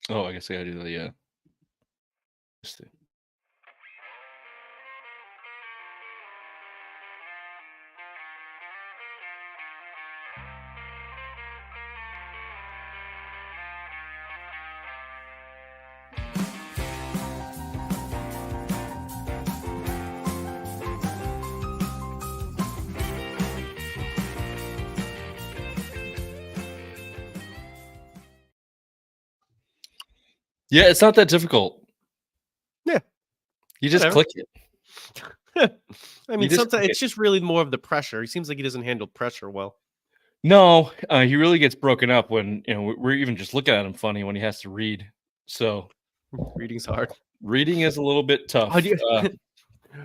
Oh, I guess I gotta do that. Yeah. Yeah, it's not that difficult. Yeah. You just Whatever. click it. I mean, sometimes it's just really more of the pressure. He seems like he doesn't handle pressure well. No, he really gets broken up when we're even just looking at him funny when he has to read. So Reading's hard. reading is a little bit tough.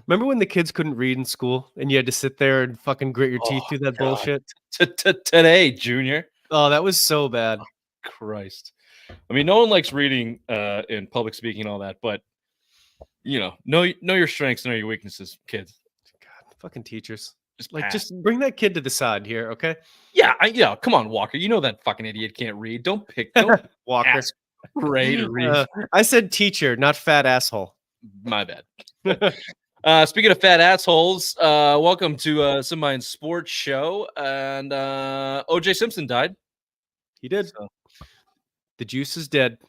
Remember when the kids couldn't read in school and you had to sit there and fucking grit your teeth through that bullshit? Today, Junior. Oh, that was so bad. Oh, Christ. I mean, no one likes reading in public speaking and all that, but know your strengths, know your weaknesses, kids. God, fucking teachers. Just just bring that kid to the side here, okay? Yeah, come on, Walker. You know that fucking idiot can't read. Don't Walker. ask Ray to read. I said teacher, not fat asshole. My bad. Speaking of fat assholes, welcome to Simbine's Sports Show. And OJ Simpson died. He did. So. The juice is dead.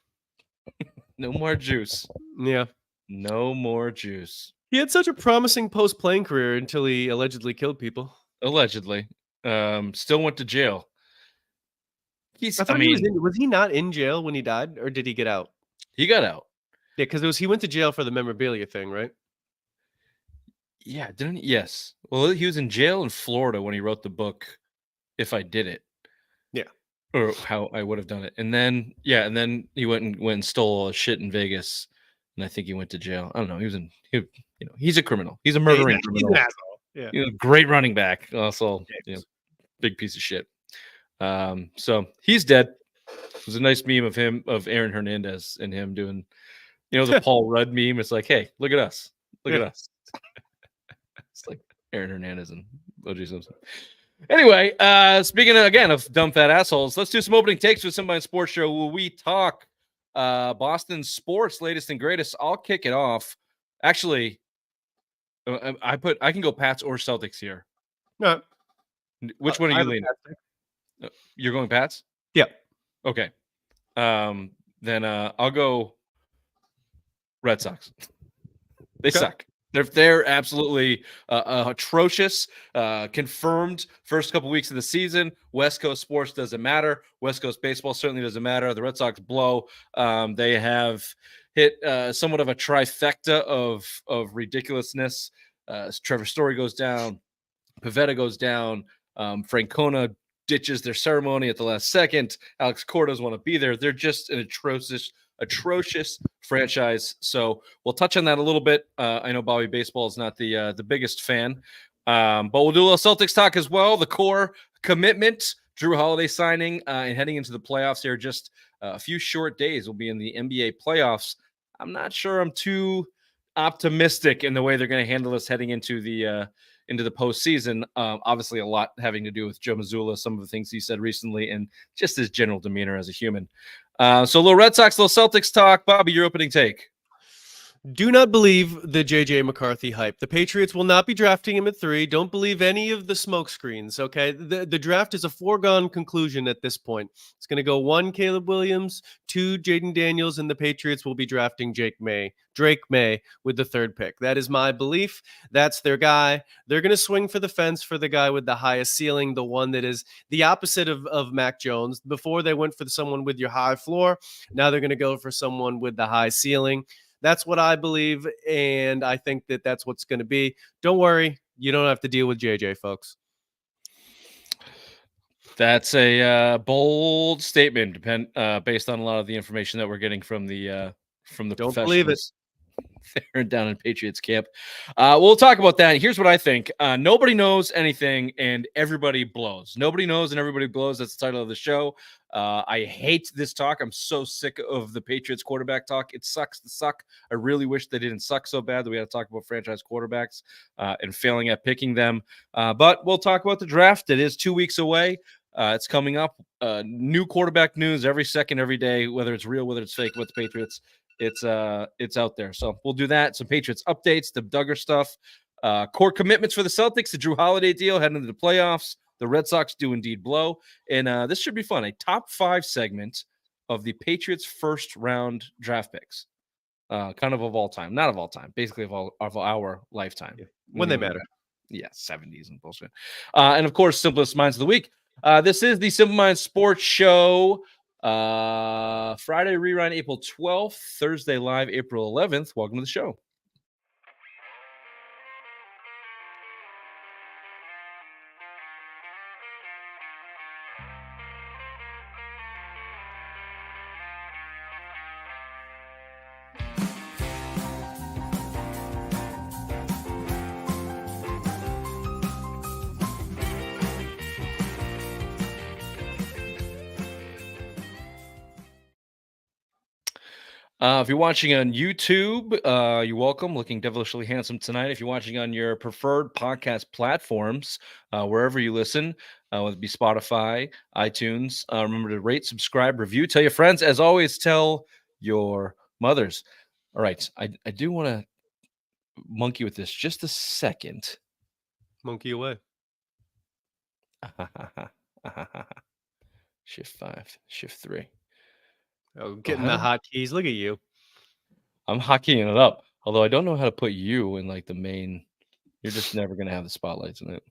No more juice. Yeah. No more juice. He had such a promising post-playing career until he allegedly killed people. Allegedly. Still went to jail. Was he not in jail when he died, or did he get out? He got out. Yeah, because he went to jail for the memorabilia thing, right? Yeah, didn't he? Yes. Well, he was in jail in Florida when he wrote the book, If I Did It. Yeah. Or how I would have done it. And then he went and stole all his shit in Vegas. And I think he went to jail. I don't know. He's a criminal. He's a murdering criminal. He's an asshole. Yeah. He's a great running back. Also, big piece of shit. So he's dead. It was a nice meme of Aaron Hernandez and him doing, the Paul Rudd meme. It's like, hey, look at us. Look at us. It's like Aaron Hernandez and O.J. Simpson. Anyway, speaking of dumb fat assholes, let's do some opening takes with Somebody Sports Show where we talk Boston sports, latest and greatest. I'll kick it off. Actually, I can go Pats or Celtics here. No. Which one are you leaning? You're going Pats? Yeah. Okay. Then I'll go Red Sox. They suck. They're absolutely atrocious. Confirmed first couple weeks of the season. West Coast sports doesn't matter. West Coast baseball certainly doesn't matter. The Red Sox blow. They have hit somewhat of a trifecta of ridiculousness. Trevor Story goes down. Pivetta goes down. Francona ditches their ceremony at the last second. Alex Cora doesn't want to be there. They're just an atrocious franchise. So we'll touch on that a little bit. I know Bobby Baseball is not the biggest fan, but we'll do a little Celtics talk as well. The core commitment, Drew Holiday signing, and heading into the playoffs here. Just a few short days. We'll be in the NBA playoffs. I'm not sure I'm too optimistic in the way they're going to handle us heading into the postseason. Obviously, a lot having to do with Joe Mazzulla, some of the things he said recently, and just his general demeanor as a human. So a little Red Sox, a little Celtics talk. Bobby, your opening take. Do not believe the J.J. McCarthy hype. The Patriots will not be drafting him at 3. Don't believe any of the smoke screens, okay? The draft is a foregone conclusion at this point. It's going to go 1, Caleb Williams, 2, Jaden Daniels, and the Patriots will be drafting Drake May with the 3rd pick. That is my belief. That's their guy. They're going to swing for the fence for the guy with the highest ceiling, the one that is the opposite of Mac Jones. Before they went for someone with your high floor. Now they're going to go for someone with the high ceiling. That's what I believe, and I think that that's what's going to be. Don't worry. You don't have to deal with JJ, folks. That's a bold statement, based on a lot of the information that we're getting from the Don't believe it. There down in Patriots camp. We'll talk about that. Here's what I think. Nobody knows anything and everybody blows. Nobody knows and everybody blows. That's the title of the show. I hate this talk. I'm so sick of the Patriots quarterback talk. It sucks to suck. I really wish they didn't suck so bad that we had to talk about franchise quarterbacks and failing at picking them. But we'll talk about the draft. It is 2 weeks away. It's coming up. New quarterback news every second, every day, whether it's real, whether it's fake, with the Patriots. It's out there. So we'll do that. Some Patriots updates, the Duggar stuff, core commitments for the Celtics, the Drew Holiday deal heading into the playoffs. The Red Sox do indeed blow. And this should be fun. A top 5 segment of the Patriots' first round draft picks. Kind of all time. Not of all time. Basically of our lifetime. Yeah. When they matter. Yeah, 70s and bullshit. And of course, Simplest Minds of the Week. This is the Simple Minds Sports Show. Friday rerun April 12th, Thursday live April 11th. Welcome to the show. If you're watching on YouTube, you're welcome. Looking devilishly handsome tonight. If you're watching on your preferred podcast platforms, wherever you listen, whether it be Spotify, iTunes, remember to rate, subscribe, review, tell your friends. As always, tell your mothers. All right, I do want to monkey with this just a second. Monkey away. Shift 5, shift 3. Oh, getting the hotkeys. Look at you. I'm hockeying it up. Although I don't know how to put you in like the main. You're just never going to have the spotlights in it.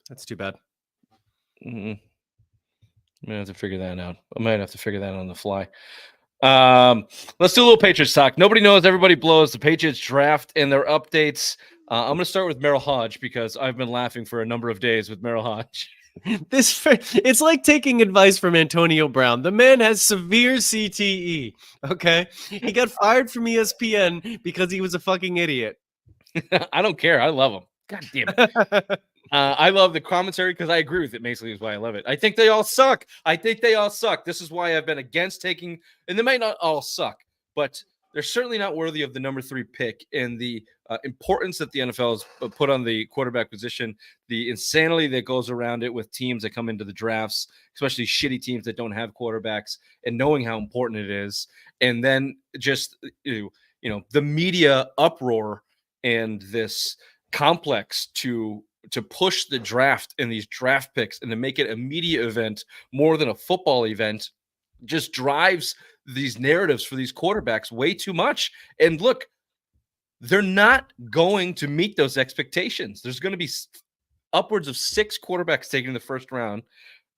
That's too bad. I might have to figure that out. I might have to figure that on the fly. Let's do a little Patriots talk. Nobody knows, everybody blows. The Patriots draft and their updates. I'm going to start with Merrill Hodge because I've been laughing for a number of days with Merrill Hodge. It's like taking advice from Antonio Brown. The man has severe CTE. Okay, he got fired from ESPN because he was a fucking idiot. I don't care. I love him. God damn it. I love the commentary because I agree with it. Basically, is why I love it. I think they all suck. This is why I've been against taking, and they might not all suck, but they're certainly not worthy of the number 3 pick and the importance that the NFL has put on the quarterback position, the insanity that goes around it with teams that come into the drafts, especially shitty teams that don't have quarterbacks, and knowing how important it is. And then just, the media uproar and this complex to push the draft and these draft picks and to make it a media event more than a football event just drives these narratives for these quarterbacks way too much. And look, they're not going to meet those expectations. There's going to be upwards of 6 quarterbacks taken in the first round,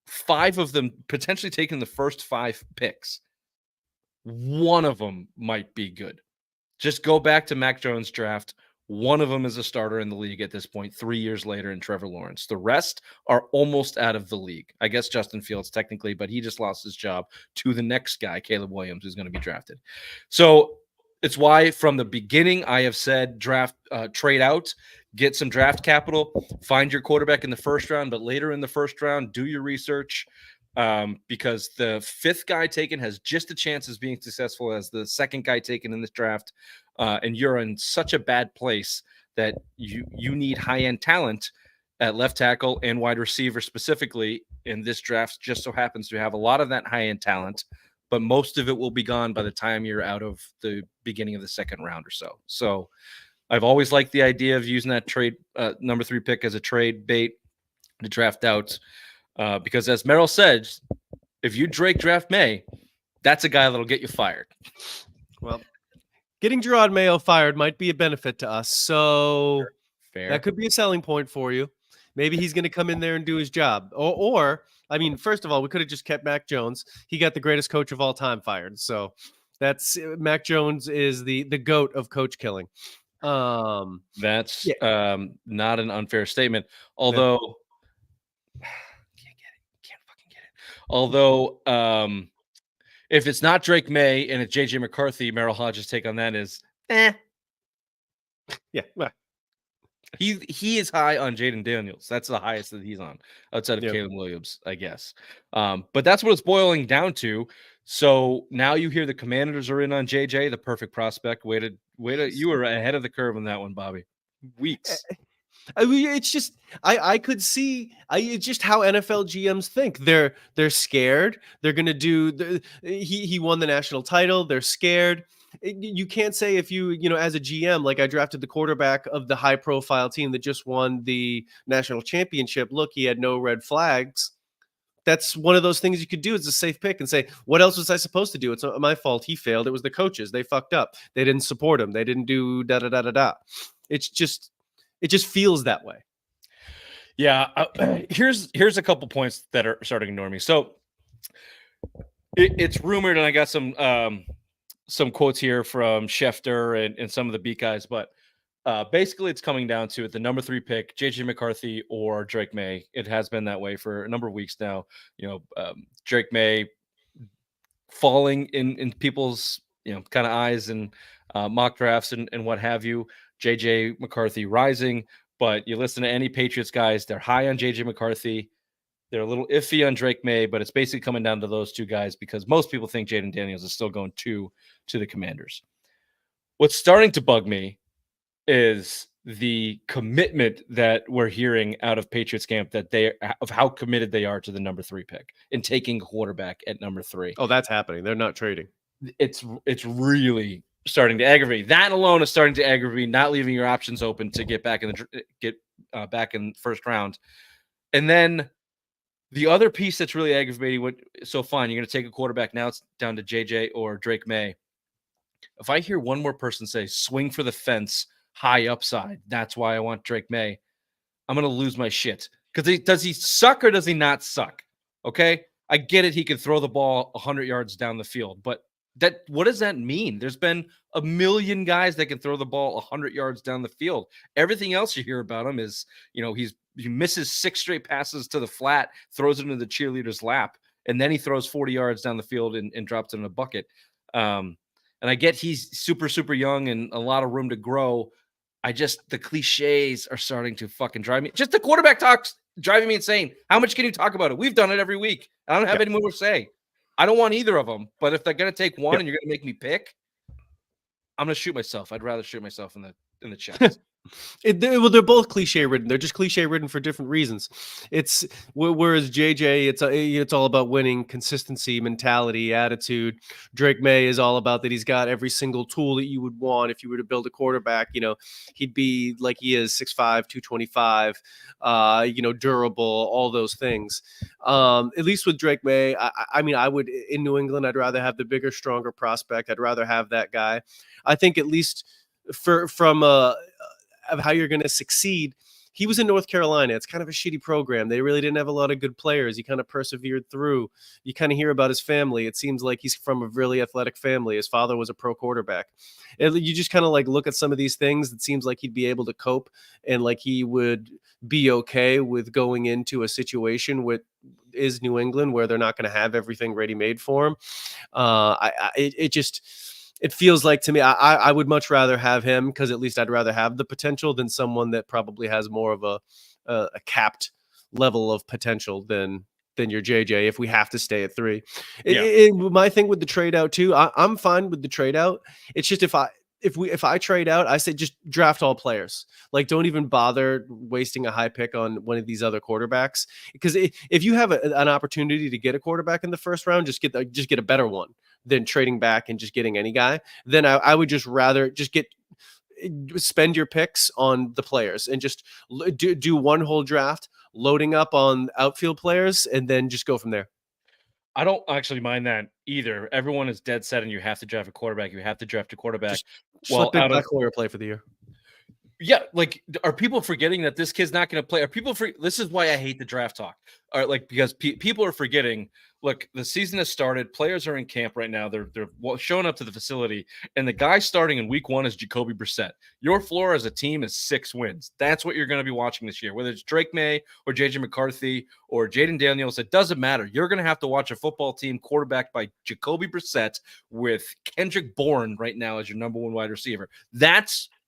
5 of them potentially taken the first 5 picks. One of them might be good. Just go back to Mac Jones' draft. One of them is a starter in the league at this point, 3 years later in Trevor Lawrence. The rest are almost out of the league. I guess Justin Fields technically, but he just lost his job to the next guy, Caleb Williams, who's going to be drafted. So it's why from the beginning I have said trade out, get some draft capital, find your quarterback in the first round, but later in the first round, do your research. Because the 5th guy taken has just a chance of being successful as the 2nd guy taken in this draft. And you're in such a bad place that you need high-end talent at left tackle and wide receiver specifically. And this draft just so happens to have a lot of that high-end talent, but most of it will be gone by the time you're out of the beginning of the 2nd round or so. So I've always liked the idea of using that trade number 3 pick as a trade bait to draft out. Because as Merrill said, if you Drake draft May, that's a guy that'll get you fired. Well, getting Gerard Mayo fired might be a benefit to us. So Fair. That could be a selling point for you. Maybe he's going to come in there and do his job. Or, I mean, first of all, we could have just kept Mac Jones. He got the greatest coach of all time fired. So that's Mac Jones is the GOAT of coach killing. That's not an unfair statement. Although Although, if it's not Drake May and it's JJ McCarthy, Merrill Hodge's take on that is, Yeah. he is high on Jaden Daniels. That's the highest that he's on outside of Caleb Williams, I guess. But that's what it's boiling down to. So now you hear the Commanders are in on JJ, the perfect prospect. Way to, you were ahead of the curve on that one, Bobby. Weeks. I mean, it's just I could see it's just how NFL GMs think. They're scared. They're gonna do. He won the national title. They're scared. You can't say if you know as a GM, like I drafted the quarterback of the high profile team that just won the national championship. Look, he had no red flags. That's one of those things you could do as a safe pick and say, what else was I supposed to do? It's not my fault. He failed. It was the coaches. They fucked up. They didn't support him. They didn't do da da da da da. It's just, it just feels that way. Yeah. Here's a couple points that are starting to ignore me. So it's rumored, and I got some quotes here from Schefter and some of the beat guys, but basically it's coming down to it, the number 3 pick, JJ McCarthy or Drake May. It has been that way for a number of weeks now. Drake May falling in people's kind of eyes and mock drafts and what have you. JJ McCarthy rising, but you listen to any Patriots guys, they're high on JJ McCarthy. They're a little iffy on Drake May, but it's basically coming down to those two guys because most people think Jaden Daniels is still going to the Commanders. What's starting to bug me is the commitment that we're hearing out of Patriots camp of how committed they are to the number 3 pick and taking a quarterback at number 3. Oh, that's happening. They're not trading. It's really starting to aggravate. That alone is starting to aggravate, not leaving your options open to get back in the first round. And then the other piece that's really aggravating, so fine, you're going to take a quarterback. Now it's down to JJ or Drake May. If I hear one more person say swing for the fence, high upside, that's why I want Drake May, I'm going to lose my shit. Because does he suck or does he not suck? Okay, I get it. He can throw the ball 100 yards down the field, but what does that mean? There's been a million guys that can throw the ball 100 yards down the field. Everything else you hear about him is, he misses 6 straight passes to the flat, throws it into the cheerleader's lap, and then he throws 40 yards down the field and drops it in a bucket. And I get he's super, super young and a lot of room to grow. The cliches are starting to fucking drive me. Just the quarterback talk's driving me insane. How much can you talk about it? We've done it every week. I don't have any more to say. I don't want either of them, but if they're going to take one and you're going to make me pick, I'm going to shoot myself. I'd rather shoot myself in the chest. They're both cliche ridden. They're just cliche ridden for different reasons. It's whereas JJ, it's all about winning, consistency, mentality, attitude. Drake May is all about that. He's got every single tool that you would want if you were to build a quarterback. He'd be like he is 6'5", 225. Durable, all those things. At least with Drake May, I mean, I would in New England, I'd rather have the bigger, stronger prospect. I'd rather have that guy. I think at least from of how you're going to succeed. He was in North Carolina. It's kind of a shitty program. They really didn't have a lot of good players. He kind of persevered through. You kind of hear about his family. It seems like he's from a really athletic family. His father was a pro quarterback. And you just kind of like look at some of these things. It seems like he'd be able to cope and like he would be okay with going into a situation with is New England where they're not going to have everything ready made for him. It feels like to me, I would much rather have him because at least I'd rather have the potential than someone that probably has more of a capped level of potential than your JJ if we have to stay at 3. My thing with the trade out too, I'm fine with the trade out. It's just if I trade out, I say just draft all players. Like don't even bother wasting a high pick on one of these other quarterbacks because if you have an opportunity to get a quarterback in the first round, just get a better one than trading back and just getting any guy. Then I would just rather just spend your picks on the players and just do one whole draft loading up on outfield players and then just go from there. I don't actually mind that either. Everyone is dead set and you have to draft a quarterback. You have to draft a quarterback. Just let Big Black Hoyer play for the year. Yeah, like are people forgetting that this kid's not going to play? This is why I hate the draft talk. Because people are forgetting. Look, the season has started. Players are in camp right now. They're showing up to the facility, and the guy starting in week 1 is Jacoby Brissett. Your floor as a team is 6 wins. That's what you're going to be watching this year. Whether it's Drake May or JJ McCarthy or Jaden Daniels, it doesn't matter. You're going to have to watch a football team quarterbacked by Jacoby Brissett with Kendrick Bourne right now as your number 1 wide receiver.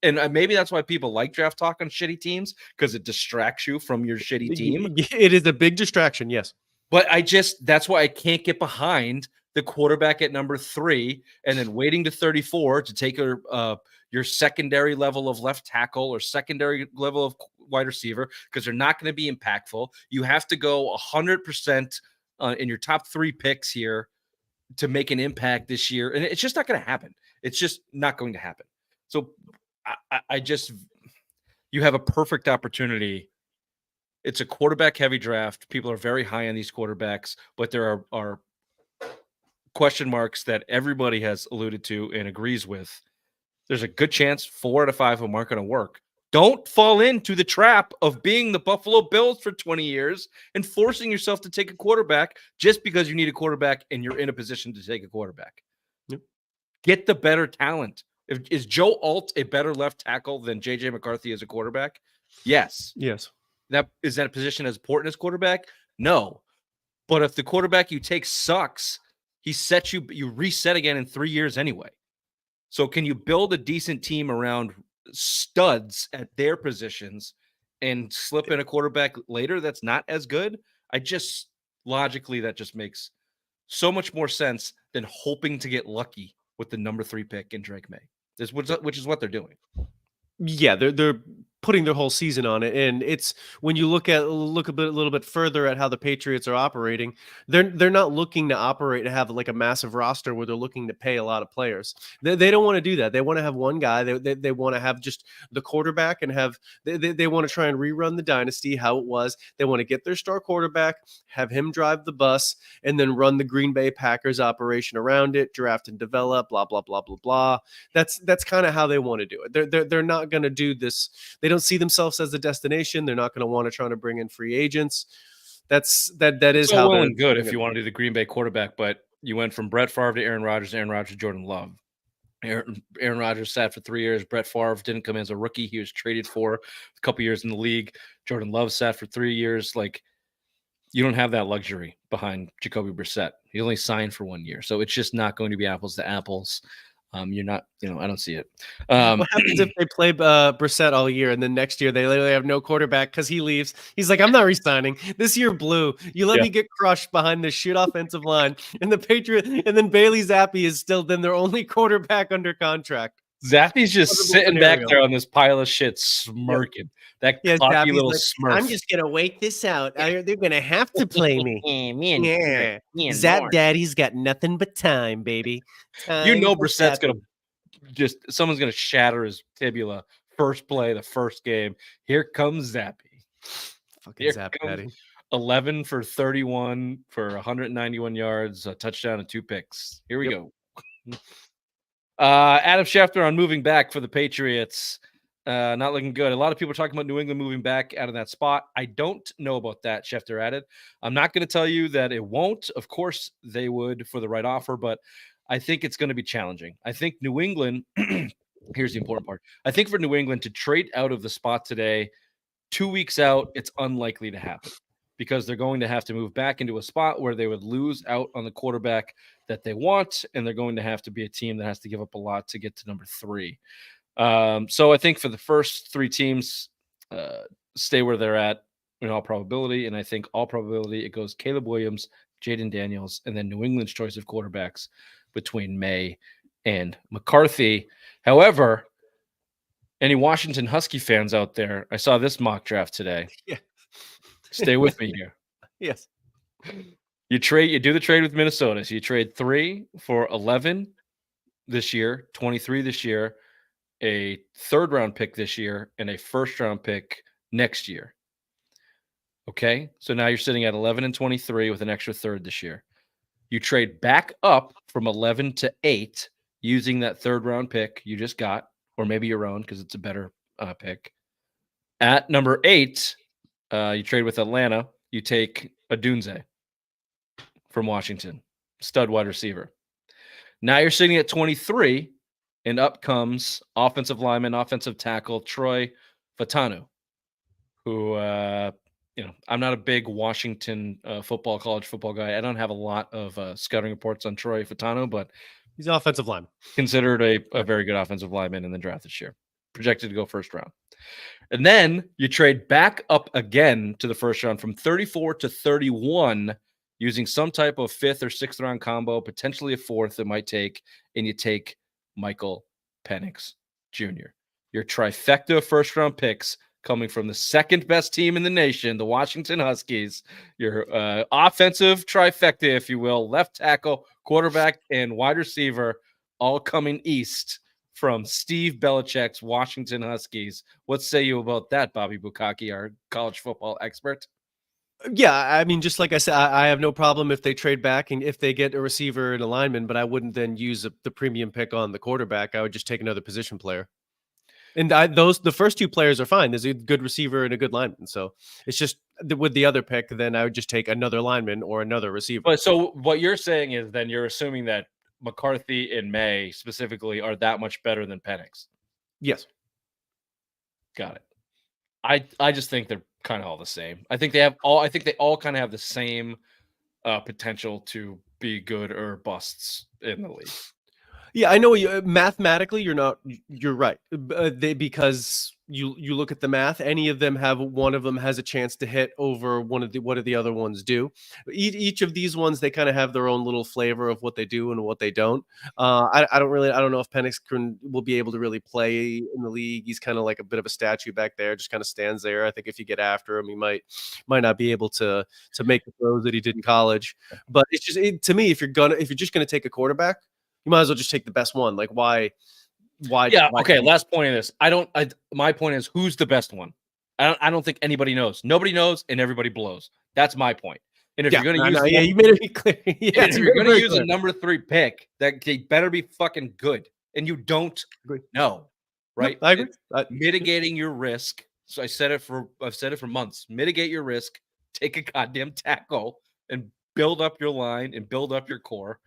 And maybe that's why people like draft talk on shitty teams because it distracts you from your shitty team. It is a big distraction, yes. But that's why I can't get behind the quarterback at number 3 and then waiting to 34 to take your secondary level of left tackle or secondary level wide receiver because they're not going to be impactful. You have to go 100% in your top 3 picks here to make an impact this year. And it's just not going to happen. It's just not going to happen. So I just, you have a perfect opportunity. It's a quarterback heavy draft. People are very high on these quarterbacks, but there are question marks that everybody has alluded to and agrees with. There's a good chance 4 out of 5 of them aren't going to work. Don't fall into the trap of being the Buffalo Bills for 20 years and forcing yourself to take a quarterback just because you need a quarterback and you're in a position to take a quarterback. Yep. Get the better talent. Is Joe Alt a better left tackle than J.J. McCarthy as a quarterback? Yes. Yes. That a position as important as quarterback? No. But if the quarterback you take sucks, you reset again in 3 years anyway. So can you build a decent team around studs at their positions and slip in a quarterback later that's not as good? Logically, that just makes so much more sense than hoping to get lucky with the number 3 pick in Drake May, which is what they're doing. Yeah, they're putting their whole season on it, and it's when you look a little bit further at how the Patriots are operating, they're not looking to operate to have like a massive roster where they're looking to pay a lot of players. They don't want to do that. They want to have one guy. They want to have just the quarterback and have they want to try and rerun the dynasty how it was. They want to get their star quarterback, have him drive the bus, and then run the Green Bay Packers operation around it, draft and develop, blah blah blah blah blah. That's kind of how they want to do it. They're not going to do this. They don't see themselves as the destination. They're not going to want to try to bring in free agents. That is so how well they're and good if you want to do the Green Bay quarterback, but you went from Brett Favre to Aaron Rodgers to Jordan Love. Aaron Rodgers sat for 3 years. Brett Favre didn't come in as a rookie. He was traded for a couple years in the league. Jordan Love sat for 3 years. Like, you don't have that luxury behind Jacoby Brissett. He only signed for 1 year. So it's just not going to be apples to apples. You're not, I don't see it. What happens if they play Brissett all year and then next year they literally have no quarterback because he leaves? He's like, I'm not resigning. This year blew. You let me get crushed behind this shit offensive line, and the Patriots, and then Bailey Zappi is still then their only quarterback under contract. Zappy's just sitting back there on this pile of shit, smirking. That cocky little smurf. I'm just gonna wait this out. They're gonna have to play me. Zap Daddy's got nothing but time, baby. Brissett's someone's gonna shatter his tibula first play, the first game. Here comes Zappy. Fucking Zap Daddy. 11 for 31 for 191 yards, a touchdown and 2 picks. Here we go. Adam Schefter on moving back for the Patriots. Not looking good. A lot of people are talking about New England moving back out of that spot. I don't know about that, Schefter added. I'm not going to tell you that it won't. Of course, they would for the right offer, but I think it's going to be challenging. I think New England, here's the important part. I think for New England to trade out of the spot today, 2 weeks out, it's unlikely to happen because they're going to have to move back into a spot where they would lose out on the quarterback that they want, and they're going to have to be a team that has to give up a lot to get to number 3. So I think for the first 3 teams, stay where they're at in all probability, and I think all probability it goes Caleb Williams, Jaden Daniels, and then New England's choice of quarterbacks between May and McCarthy. However, any Washington Husky fans out there, I saw this mock draft today. Yeah. Stay with me here. Yes. You do the trade with Minnesota. So you trade 3 for 11 this year, 23 this year, a 3rd round pick this year, and a 1st round pick next year. Okay. So now you're sitting at 11 and 23 with an extra 3rd this year. You trade back up from 11 to 8 using that 3rd round pick you just got, or maybe your own because it's a better pick. At number 8, you trade with Atlanta. You take Odunze from Washington, stud wide receiver. Now you're sitting at 23, and up comes offensive lineman, offensive tackle Troy Fautanu, who, I'm not a big Washington college football guy. I don't have a lot of scouting reports on Troy Fautanu, but he's an offensive lineman. Considered a very good offensive lineman in the draft this year. Projected to go 1st round. And then you trade back up again to the 1st round from 34 to 31 using some type of 5th or 6th round combo, potentially a 4th it might take, and you take Michael Penix Jr. Your trifecta of 1st round picks coming from the second best team in the nation, the Washington Huskies. Your offensive trifecta, if you will, left tackle, quarterback, and wide receiver, all coming east from Steve Belichick's Washington Huskies. What say you about that, Bobby Bukaki, our college football expert? Yeah, I mean, just like I said, I have no problem if they trade back and if they get a receiver and a lineman, but I wouldn't then use the premium pick on the quarterback. I would just take another position player. And the first two players are fine. There's a good receiver and a good lineman. So it's just with the other pick, then I would just take another lineman or another receiver. But so what you're saying is then you're assuming that McCarthy and May specifically are that much better than Penix. Yes. Got it. I just think they're kind of all the same. I think they all kind of have the same potential to be good or busts in the league. Yeah, I know mathematically you're right. Because you look at the math, one of them has a chance to hit over what do the other ones do. Each of these ones, they kind of have their own little flavor of what they do and what they don't. I don't know if Penix will be able to really play in the league. He's kind of like a bit of a statue back there, just kind of stands there. I think if you get after him, he might not be able to make the throws that he did in college. But it's just to me, if you're just gonna take a quarterback, you might as well just take the best one. Like why? Yeah. Okay. Last point of this. My point is, who's the best one? I don't think anybody knows. Nobody knows, and everybody blows. That's my point. And if you're going to use, you made it clear. If you're going to use a number 3 pick, that they better be fucking good, and you don't know, right? No, I agree. Mitigating your risk. So I've said it for months. Mitigate your risk. Take a goddamn tackle and build up your line and build up your core.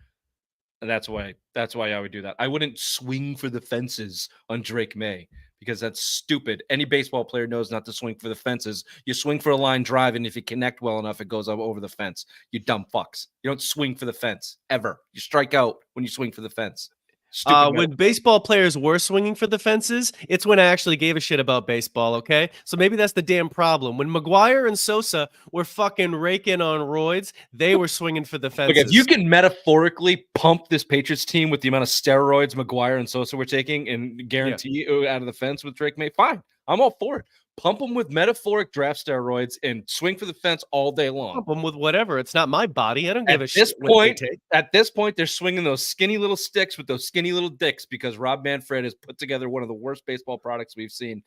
And that's why I would do that. I wouldn't swing for the fences on Drake May because that's stupid. Any baseball player knows not to swing for the fences. You swing for a line drive, and if you connect well enough, it goes up over the fence. You dumb fucks. You don't swing for the fence ever. You strike out when you swing for the fence. When baseball players were swinging for the fences, it's when I actually gave a shit about baseball, okay? So maybe that's the damn problem. When McGuire and Sosa were fucking raking on roids, they were swinging for the fences. Look, if you can metaphorically pump this Patriots team with the amount of steroids McGuire and Sosa were taking and guarantee out of the fence with Drake May, fine. I'm all for it. Pump them with metaphoric draft steroids and swing for the fence all day long. Pump them with whatever. It's not my body. I don't give a shit. At this point, they're swinging those skinny little sticks with those skinny little dicks because Rob Manfred has put together one of the worst baseball products we've seen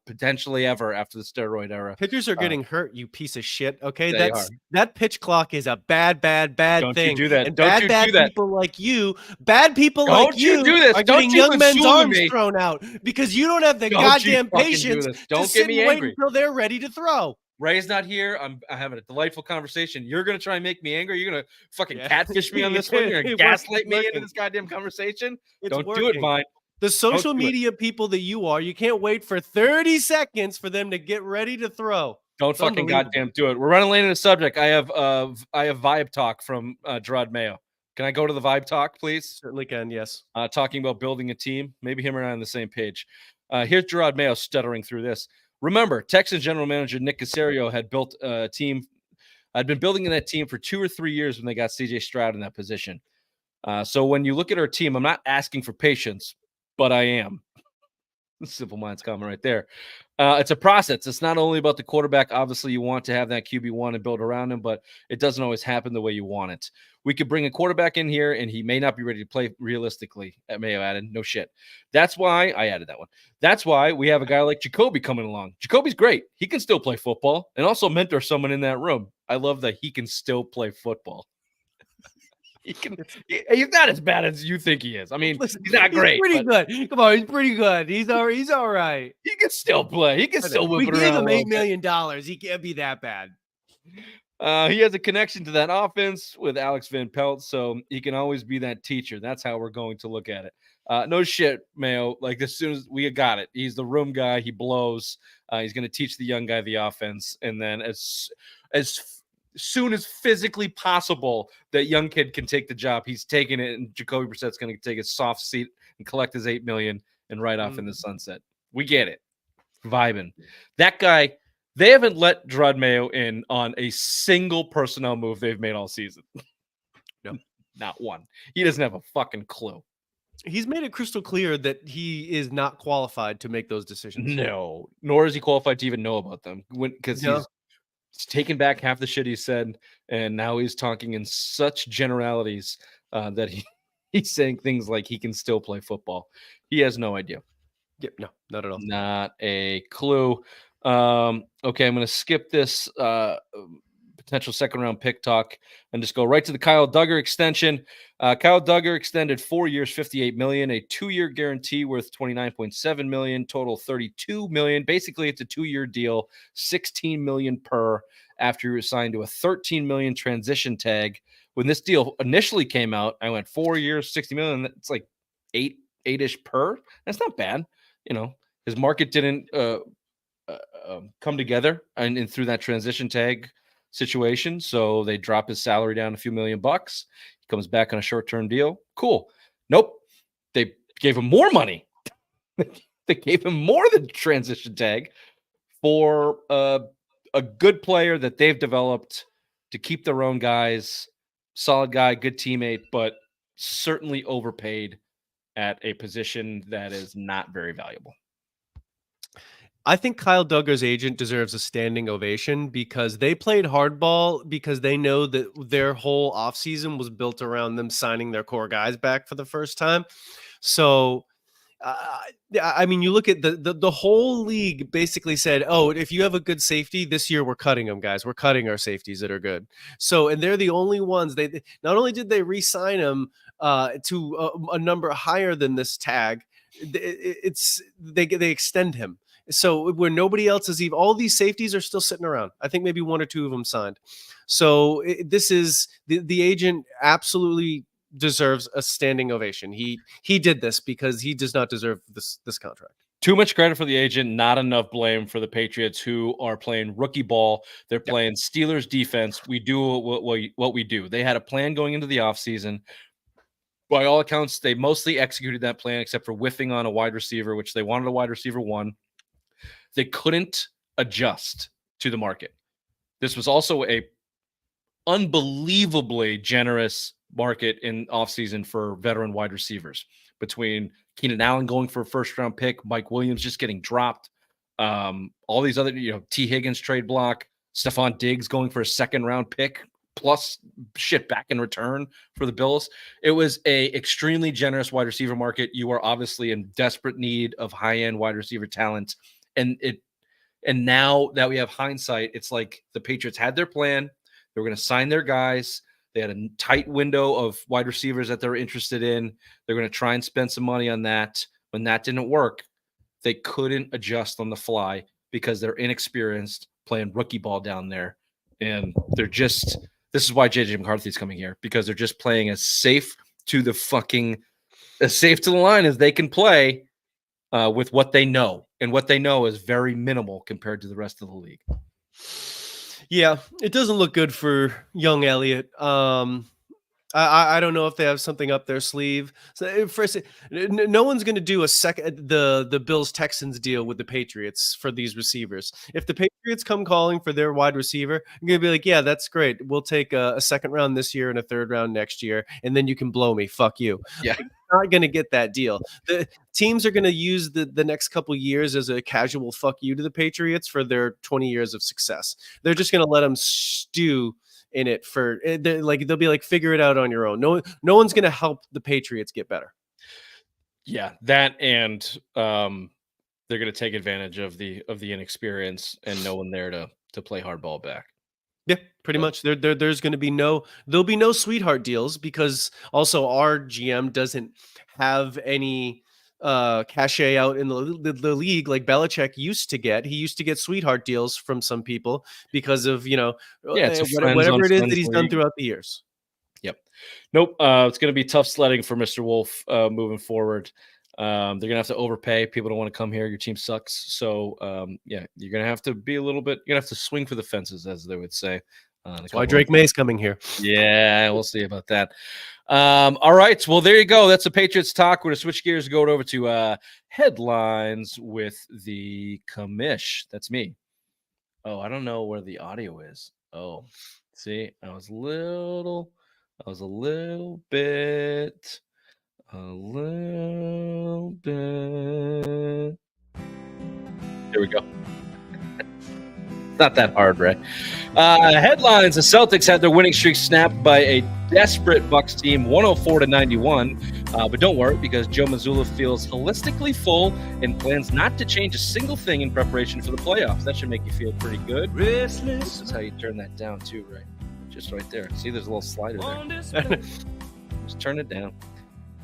potentially ever after the steroid era. Pitchers are getting hurt, you piece of shit. Okay, that pitch clock is a bad thing. Don't you do that? And don't you bad do that? people like you, bad people don't like you do this. are don't getting you young men's arms me. thrown out because you don't have the goddamn patience. Don't get me angry until they're ready to throw. Ray's not here. I'm having a delightful conversation. You're going to try and make me angry. You're going to fucking catfish me on this one. You're going to gaslight me into this goddamn conversation. Don't do it, Vine. The social media people that you are, you can't wait for 30 seconds for them to get ready to throw. Don't fucking goddamn do it. We're running late in the subject. I have Vibe Talk from Gerard Mayo. Can I go to the Vibe Talk, please? Certainly can, yes. Talking about building a team. Maybe him and I are on the same page. Here's Gerard Mayo stuttering through this. Remember, Texans general manager Nick Caserio had built a team. I'd been building in that team for 2 or 3 years when they got C.J. Stroud in that position. So when you look at our team, I'm not asking for patience, but I am. Simple minds comment right there. It's a process. It's not only about the quarterback. Obviously, you want to have that QB1 and build around him, but it doesn't always happen the way you want it. We could bring a quarterback in here, and he may not be ready to play realistically. At Mayo added, no shit. That's why I added that one. That's why we have a guy like Jacoby coming along. Jacoby's great. He can still play football and also mentor someone in that room. I love that he can still play football. He's not as bad as you think he is. I mean, he's not great. He's pretty good. Come on, he's pretty good. He's all right. He can still play. He can still whip it around. We gave him $8 million. He can't be that bad. He has a connection to that offense with Alex Van Pelt, so he can always be that teacher. That's how we're going to look at it. No shit, Mayo. Like, as soon as we got it, he's the room guy. He blows. He's going to teach the young guy the offense, and then as soon as physically possible, that young kid can take the job. He's taking it, and Jacoby Brissett's going to take a soft seat and collect his $8 million and ride off in the sunset. We get it. Vibing. That guy. They haven't let Gerard Mayo in on a single personnel move they've made all season. No, not one. He doesn't have a fucking clue. He's made it crystal clear that he is not qualified to make those decisions. No, nor is he qualified to even know about them because No. he's taken back half the shit he said, and now he's talking in such generalities that he's saying things like he can still play football. He has no idea. Yep. No, not at all. Not a clue. Okay, I'm going to skip this potential second round pick talk and just go right to the Kyle Duggar extension. Kyle Duggar extended 4 years, 58 million, a 2-year guarantee worth 29.7 million, total 32 million. Basically, it's a 2-year deal, 16 million per after he was signed to a 13 million transition tag. When this deal initially came out, I went 4 years, 60 million. It's like eight-ish per. That's not bad. His market didn't come together and through that transition tag situation. So they drop his salary down a few $1 million. He comes back on a short-term deal. Cool. Nope. They gave him more money. They gave him more than transition tag for a good player that they've developed to keep their own guys. Solid guy, good teammate, but certainly overpaid at a position that is not very valuable. I think Kyle Duggar's agent deserves a standing ovation because they played hardball because they know that their whole offseason was built around them signing their core guys back for the first time. So, I mean, you look at the whole league basically said, oh, if you have a good safety this year, we're cutting them, guys. We're cutting our safeties that are good. So, and they're the only ones. They not only did they re-sign him to a number higher than this tag, they extend him. So where nobody else is, even all these safeties are still sitting around. I think maybe 1 or 2 of them signed. So this is the agent absolutely deserves a standing ovation. He did this because he does not deserve this contract. Too much credit for the agent, not enough blame for the Patriots, who are playing rookie ball. They're playing Steelers defense. We do what we do. They had a plan going into the offseason. By all accounts, they mostly executed that plan except for whiffing on a wide receiver, which they wanted a wide receiver 1. They couldn't adjust to the market. This was also a unbelievably generous market in offseason for veteran wide receivers, between Keenan Allen going for a first-round pick, Mike Williams just getting dropped, all these other, T. Higgins trade block, Stephon Diggs going for a second-round pick, plus shit back in return for the Bills. It was a extremely generous wide receiver market. You are obviously in desperate need of high-end wide receiver talent. And now that we have hindsight, it's like the Patriots had their plan. They were going to sign their guys. They had a tight window of wide receivers that they're interested in. They're going to try and spend some money on that. When that didn't work, they couldn't adjust on the fly because they're inexperienced playing rookie ball down there. And this is why JJ McCarthy is coming here, because they're just playing as safe to the line as they can play with what they know. And what they know is very minimal compared to the rest of the league. Yeah, it doesn't look good for young Elliott. I don't know if they have something up their sleeve. So first, no one's going to do the Bills Texans deal with the Patriots for these receivers. If the Patriots come calling for their wide receiver, I'm going to be like, yeah, that's great. We'll take a second round this year and a third round next year, and then you can blow me. Fuck you. Yeah. Not going to get that deal. The teams are going to use the next couple years as a casual fuck you to the Patriots for their 20 years of success. They're just going to let them stew in it for they'll be like, figure it out on your own. No one's going to help the Patriots get better. Yeah, that, and they're going to take advantage of the inexperience and no one there to play hardball back. Yeah, pretty much. There's going to be there'll be no sweetheart deals, because also our GM doesn't have any cachet out in the league like Belichick used to get. He used to get sweetheart deals from some people because of whatever it is that he's done throughout the years. Yep. Nope. It's going to be tough sledding for Mr. Wolf moving forward. They're gonna have to overpay. People don't want to come here. Your team sucks. So yeah, you're gonna have to be a little bit. You're gonna have to swing for the fences, as they would say. That's why Drake May's coming here. Yeah, we'll see about that. All right. Well, there you go. That's the Patriots talk. We're gonna switch gears, go over to headlines with the commish. That's me. Oh, I don't know where the audio is. Oh, see, I was a little bit A little bit. There we go. Not that hard, Ray. Headlines: the Celtics had their winning streak snapped by a desperate Bucks team, 104-91. But don't worry, because Joe Mazzulla feels holistically full and plans not to change a single thing in preparation for the playoffs. That should make you feel pretty good. This is how you turn that down, too, right? Just right there. See, there's a little slider there. Just turn it down.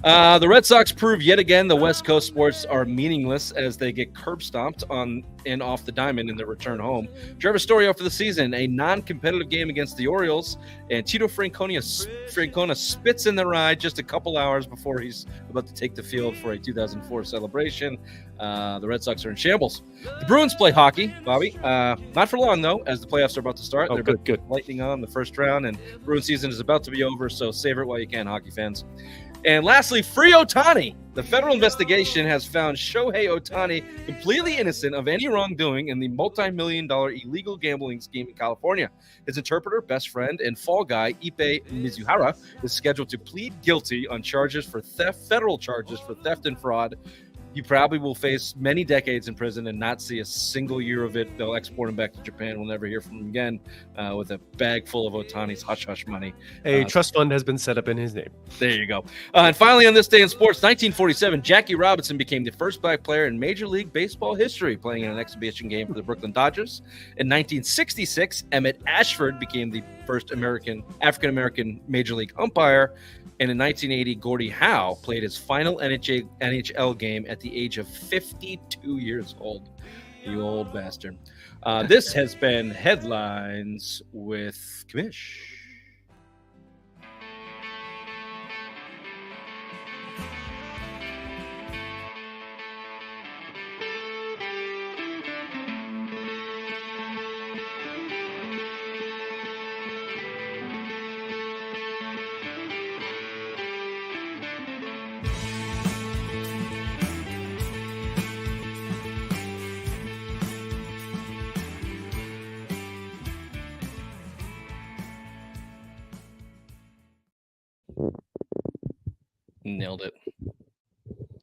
The Red Sox prove yet again the West Coast sports are meaningless as they get curb stomped on and off the diamond in their return home. Trevor Story for the season, a non-competitive game against the Orioles, and Tito Francona spits in the ride just a couple hours before he's about to take the field for a 2004 celebration. The Red Sox are in shambles. The Bruins play hockey, Bobby. Not for long, though, as the playoffs are about to start. They're good. Lightning on the first round, and Bruins season is about to be over, so savor it while you can, hockey fans. And lastly, free Ohtani. The federal investigation has found Shohei Ohtani completely innocent of any wrongdoing in the multi-million-dollar illegal gambling scheme in California. His interpreter, best friend, and fall guy, Ippei Mizuhara, is scheduled to plead guilty on charges for theft, federal charges for theft and fraud. He probably will face many decades in prison and not see a single year of it. They'll export him back to Japan. We'll never hear from him again with a bag full of Ohtani's hush-hush money. A trust fund has been set up in his name. There you go. And finally, on this day in sports, 1947, Jackie Robinson became the first black player in Major League Baseball history, playing in an exhibition game for the Brooklyn Dodgers. In 1966, Emmett Ashford became the first African-American Major League umpire. And in 1980, Gordie Howe played his final NHL game at the age of 52 years old. You old bastard. This has been Headlines with Kamish. Nailed it.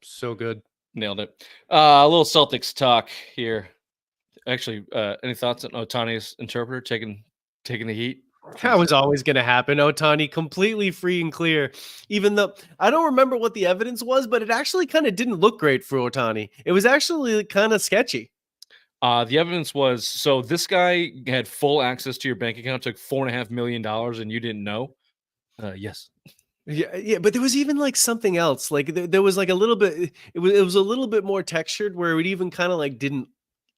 So good. Nailed it. A little Celtics talk here. Actually, any thoughts on Ohtani's interpreter taking the heat? That was always going to happen. Ohtani completely free and clear. Even though I don't remember what the evidence was, but it actually kind of didn't look great for Ohtani. It was actually kind of sketchy. The evidence was, so this guy had full access to your bank account, took $4.5 million, and you didn't know? Yes. Yeah, but there was even like something else. Like there was like a little bit. It was a little bit more textured, where it even kind of like didn't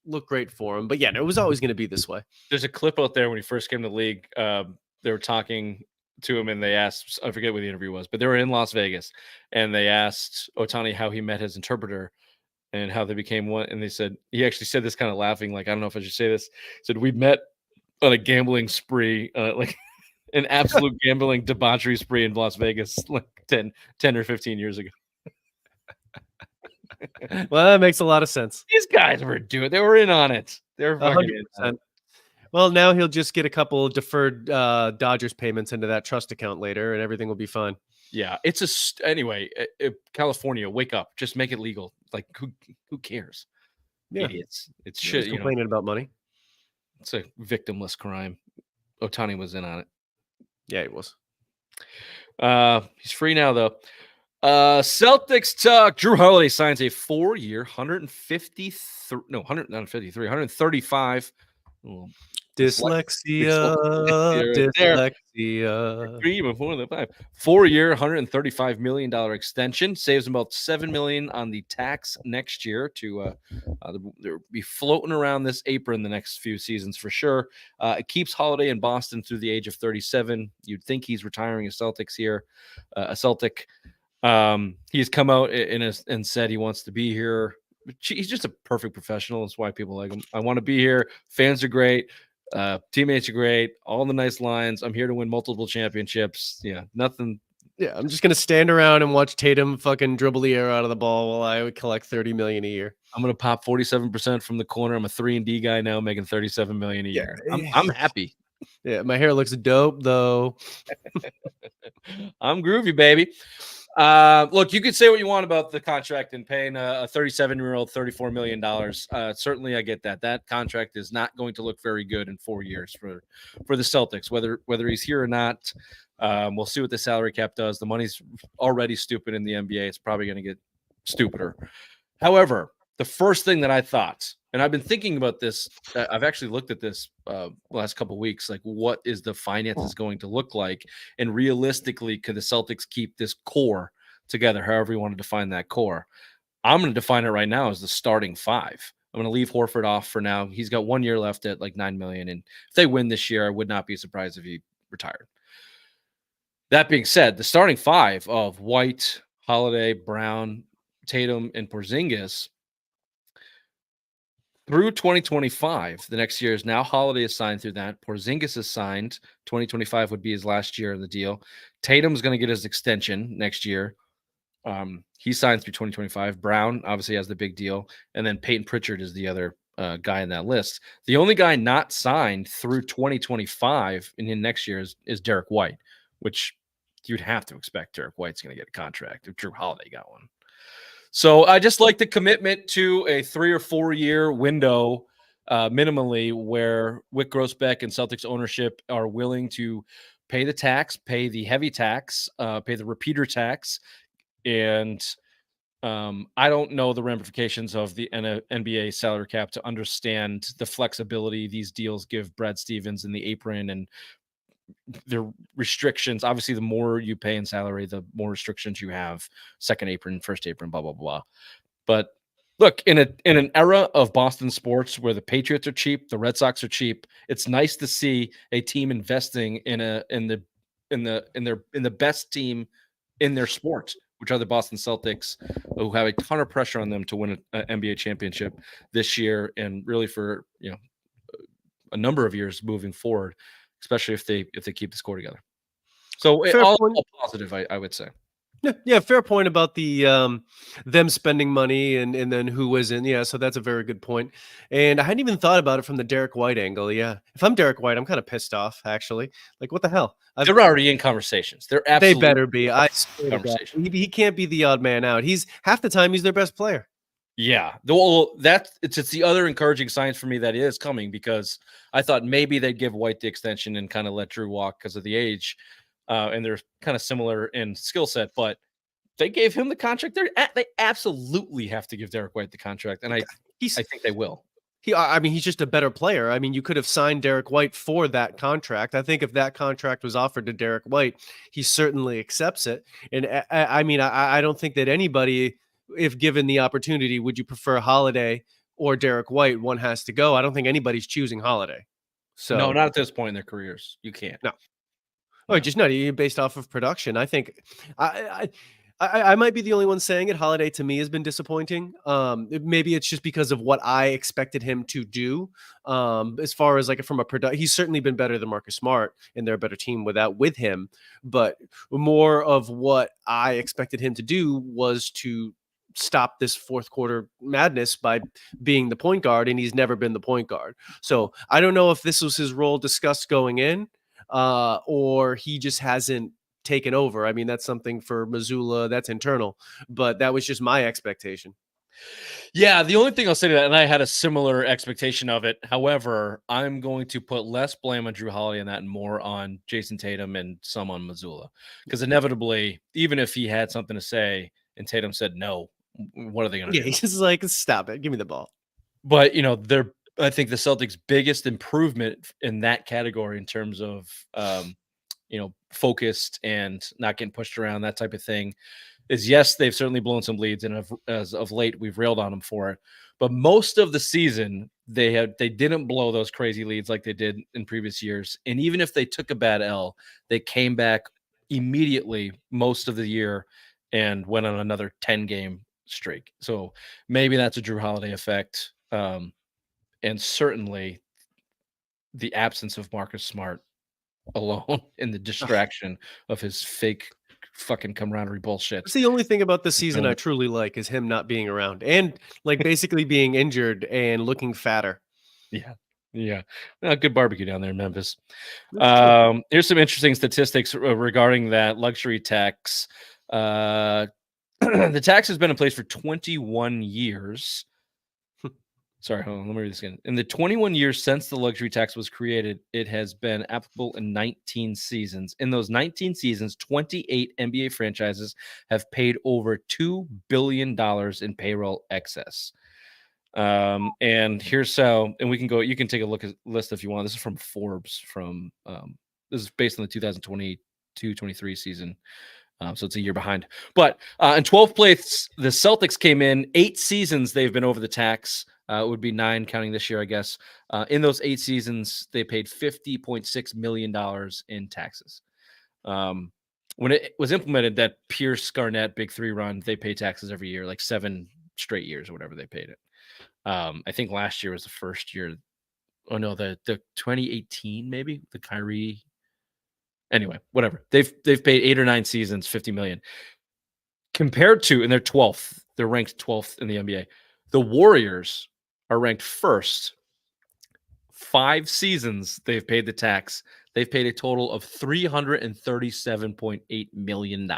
look great for him. But yeah, it was always going to be this way. There's a clip out there when he first came to the league. They were talking to him, and they asked, I forget what the interview was, but they were in Las Vegas, and they asked Ohtani how he met his interpreter and how they became one. And they said, he actually said this kind of laughing, like, I don't know if I should say this. He said, we met on a gambling spree, like an absolute gambling debauchery spree in Las Vegas like 10 or 15 years ago. Well, that makes a lot of sense. These guys were doing it. They were in on it. They're fucking in on it. Well, now he'll just get a couple of deferred Dodgers payments into that trust account later, and everything will be fine. Yeah, it's anyway. California, wake up! Just make it legal. Like who cares? Yeah. Idiots. It's shit. Complaining about money. It's a victimless crime. Ohtani was in on it. Yeah, he was. He's free now, though. Celtics talk. Drew Holiday signs a 4-year, 135. Dyslexia. 3 before the 5. 4-year, $135 million extension saves him about $7 million on the tax next year. To they'll be floating around this apron the next few seasons for sure. It keeps Holiday in Boston through the age of 37. You'd think he's retiring a Celtics here, a Celtic. He's come out and said he wants to be here. He's just a perfect professional. That's why people like him. I want to be here. Fans are great. Teammates are great. All the nice lines. I'm here to win multiple championships. Yeah, nothing. Yeah, I'm just gonna stand around and watch Tatum fucking dribble the air out of the ball while I would collect $30 million a year. I'm gonna pop 47% from the corner. I'm a 3-and-D guy now, making $37 million a year. I'm happy. Yeah, my hair looks dope though. I'm groovy, baby. Look, you could say what you want about the contract and paying a 37-year-old $34 million. Certainly, I get that. That contract is not going to look very good in 4 years for the Celtics, whether he's here or not. We'll see what the salary cap does. The money's already stupid in the NBA. It's probably going to get stupider. However, the first thing that I thought, and I've been thinking about this, I've actually looked at this last couple of weeks, like what is the finances going to look like? And realistically, could the Celtics keep this core together, however you want to define that core? I'm going to define it right now as the starting five. I'm going to leave Horford off for now. He's got 1 year left at like $9 million. And if they win this year, I would not be surprised if he retired. That being said, the starting five of White, Holiday, Brown, Tatum, and Porzingis through 2025, the next year is now Holiday is signed through that. Porzingis is signed. 2025 would be his last year of the deal. Tatum's going to get his extension next year. He signed through 2025. Brown obviously has the big deal. And then Peyton Pritchard is the other guy in that list. The only guy not signed through 2025 and in next year is Derek White, which you'd have to expect Derek White's going to get a contract if Drew Holiday got one. So I just like the commitment to a 3 or 4 year window, minimally, where Wick Grossbeck and Celtics ownership are willing to pay the tax, pay the heavy tax, pay the repeater tax. And I don't know the ramifications of the NBA salary cap to understand the flexibility these deals give Brad Stevens in the apron and the restrictions. Obviously, the more you pay in salary, the more restrictions you have. Second apron, first apron, blah blah blah. But look, in an era of Boston sports where the Patriots are cheap, the Red Sox are cheap, it's nice to see a team investing in the best team in their sport, which are the Boston Celtics, who have a ton of pressure on them to win an NBA championship this year and really for a number of years moving forward, especially if they keep the score together. So all positive, I would say. Yeah, fair point about the them spending money and then who isn't. Yeah, so that's a very good point. And I hadn't even thought about it from the Derek White angle. Yeah, if I'm Derek White, I'm kind of pissed off actually. Like, what the hell? They're already in conversations. They're absolutely. They better be. I swear to God. He can't be the odd man out. He's half the time he's their best player. Yeah, well, it's the other encouraging signs for me that it is coming, because I thought maybe they'd give White the extension and kind of let Drew walk because of the age, and they're kind of similar in skill set, but they gave him the contract. They absolutely have to give Derek White the contract, and I think they will. He's just a better player. I mean, you could have signed Derek White for that contract. I think if that contract was offered to Derek White, he certainly accepts it. And I don't think that anybody, if given the opportunity, would you prefer Holiday or Derek White? One has to go. I don't think anybody's choosing Holiday. So no, not at this point in their careers. You can't. No. Oh, just not based off of production. I think I might be the only one saying it. Holiday to me has been disappointing. Maybe it's just because of what I expected him to do. As far as like from a production, he's certainly been better than Marcus Smart, and they're a better team with him. But more of what I expected him to do was to stop this fourth quarter madness by being the point guard, and he's never been the point guard. So I don't know if this was his role discussed going in, or he just hasn't taken over. I mean, that's something for Missoula, that's internal, but that was just my expectation. Yeah, the only thing I'll say to that, and I had a similar expectation of it. However, I'm going to put less blame on Drew Holiday on that and more on Jason Tatum and some on Missoula, because inevitably, even if he had something to say and Tatum said no, what are they going to do? He's just like, stop it, give me the ball. But I think the Celtics' biggest improvement in that category in terms of focused and not getting pushed around, that type of thing, is yes, they've certainly blown some leads, and as of late, we've railed on them for it. But most of the season, they didn't blow those crazy leads like they did in previous years. And even if they took a bad L, they came back immediately most of the year and went on another 10-game streak. So maybe that's a Drew Holiday effect. And certainly the absence of Marcus Smart alone in the distraction of his fake fucking camaraderie bullshit. It's the only thing about the season I truly like is him not being around and like basically being injured and looking fatter. Yeah. Good barbecue down there in Memphis. Here's some interesting statistics regarding that luxury tax. The tax has been in place for 21 years. Sorry, hold on. Let me read this again. In the 21 years since the luxury tax was created, it has been applicable in 19 seasons. In those 19 seasons, 28 NBA franchises have paid over $2 billion in payroll excess. And here's how, and we can go, you can take a look at the list if you want. This is from Forbes this is based on the 2022-23 season. So it's a year behind. But in 12th place, the Celtics came in 8 seasons. They've been over the tax. It would be 9 counting this year, I guess. In those 8 seasons, they paid $50.6 million in taxes. When it was implemented, that Pierce Garnett Big Three run, they pay taxes every year, like 7 straight years or whatever they paid it. I think last year was the first year. Oh no, the 2018 maybe the Kyrie. Anyway, whatever. They've paid 8 or 9 seasons, $50 million. Compared to, and they're 12th. They're ranked 12th in the NBA. The Warriors are ranked first. 5 seasons they've paid the tax. They've paid a total of $337.8 million.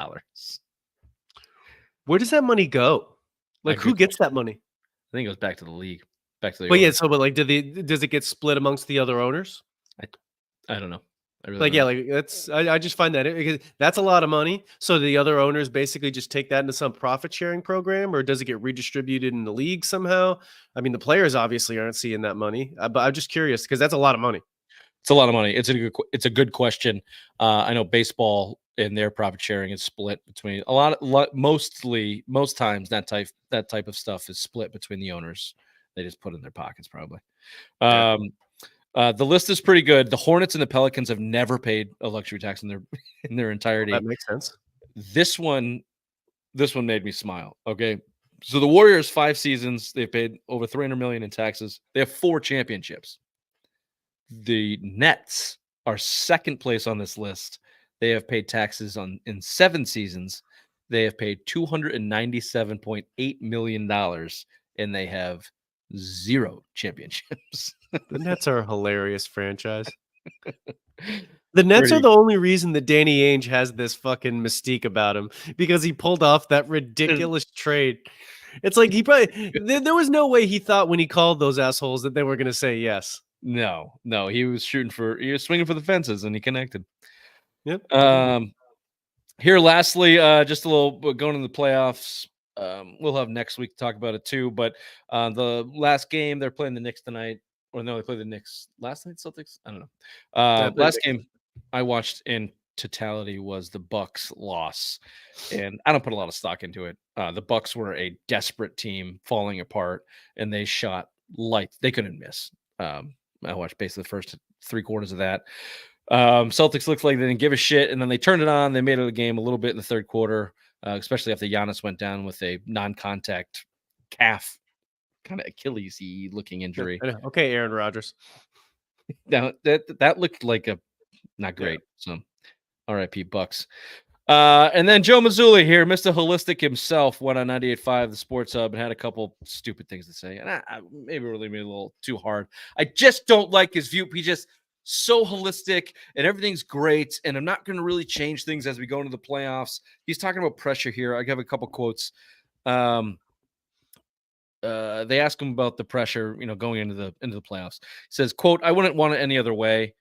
Where does that money go? Like, who gets that money? I think it goes back to the league. Back to the But owners. yeah, so but like, does it get split amongst the other owners? I don't know. I really Like, don't yeah, know. like that's I just find that because that's a lot of money. So the other owners basically just take that into some profit sharing program, or does it get redistributed in the league somehow? I mean, the players obviously aren't seeing that money, but I'm just curious because that's a lot of money. It's a lot of money. It's a good question. I know baseball and their profit sharing is split between most times that type of stuff is split between the owners. They just put it in their pockets probably. Yeah. The list is pretty good. The Hornets and the Pelicans have never paid a luxury tax in their entirety. That makes sense. This one made me smile. Okay. So the Warriors, 5 seasons, they've paid over $300 million in taxes. They have 4 championships. The Nets are second place on this list. They have paid taxes in 7 seasons. They have paid $297.8 million, and they have 0 championships. The Nets are a hilarious franchise. The Nets are the only reason that Danny Ainge has this fucking mystique about him because he pulled off that ridiculous trade. It's like he probably there was no way he thought when he called those assholes that they were going to say yes. No, he was swinging for the fences and he connected. Yep. Here, lastly, just a little going into the playoffs. We'll have next week to talk about it too. But the last game, they're playing the Knicks tonight. Or no, they played the Knicks last night. Celtics. I don't know. Last game I watched in totality was the Bucks loss, and I don't put a lot of stock into it. The Bucks were a desperate team falling apart, and they shot light. They couldn't miss. I watched basically the first 3 quarters of that. Celtics looked like they didn't give a shit, and then they turned it on. They made it a game a little bit in the third quarter, especially after Giannis went down with a non-contact calf, kind of Achilles-y looking injury. Okay, Aaron Rodgers. Now that looked like a not great. Yeah. So, R.I.P. Bucks. And then Joe Mazzulla here, Mr. Holistic himself, went on 98.5 the Sports Hub and had a couple stupid things to say, and I maybe really made it a little too hard. I just don't like his view. He just so holistic and everything's great, and I'm not going to really change things as we go into the playoffs. He's talking about pressure here. I have a couple quotes. They ask him about the pressure, going into the playoffs. He says, quote, "I wouldn't want it any other way.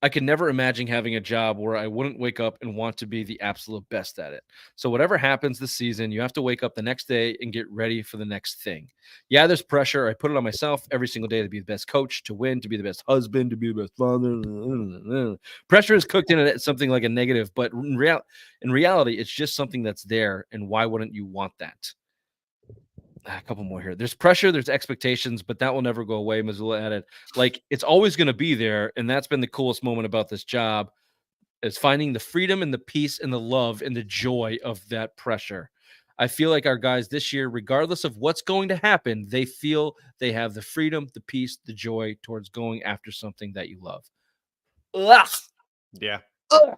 I could never imagine having a job where I wouldn't wake up and want to be the absolute best at it. So whatever happens this season, you have to wake up the next day and get ready for the next thing. Yeah, there's pressure. I put it on myself every single day to be the best coach, to win, to be the best husband, to be the best father. Pressure is cooked in it as something like a negative, but in reality, it's just something that's there. And why wouldn't you want that?" A couple more here. There's pressure, there's expectations, but that will never go away. Mazzulla added, like, it's always going to be there. And that's been the coolest moment about this job, is finding the freedom and the peace and the love and the joy of that pressure. I feel like our guys this year, regardless of what's going to happen, they feel they have the freedom, the peace, the joy towards going after something that you love. Ugh. Yeah. Ugh.